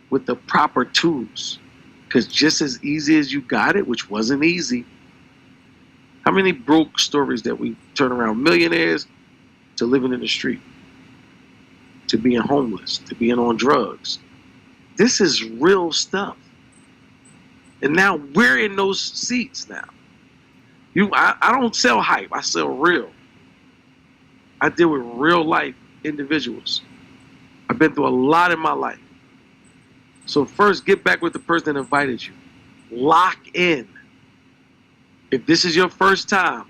with the proper tools, because just as easy as you got it, which wasn't easy, how many broke stories that we turn around, millionaires to living in the street, to being homeless, to being on drugs. This is real stuff. And now we're in those seats now. I don't sell hype, I sell real. I deal with real life individuals. I've been through a lot in my life. So first, get back with the person that invited you. Lock in. If this is your first time,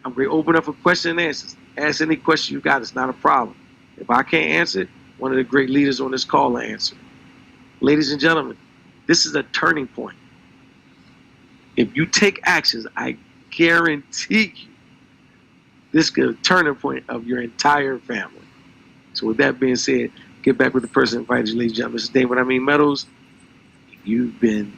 I'm going to open up for question and answers. Ask any question you got. It's not a problem. If I can't answer it, one of the great leaders on this call will answer. Ladies and gentlemen, this is a turning point. If you take actions, I guarantee you, this is a turning point of your entire family. So with that being said, get back with the person that invited you, ladies and gentlemen. This is Damon, Meadows. You've been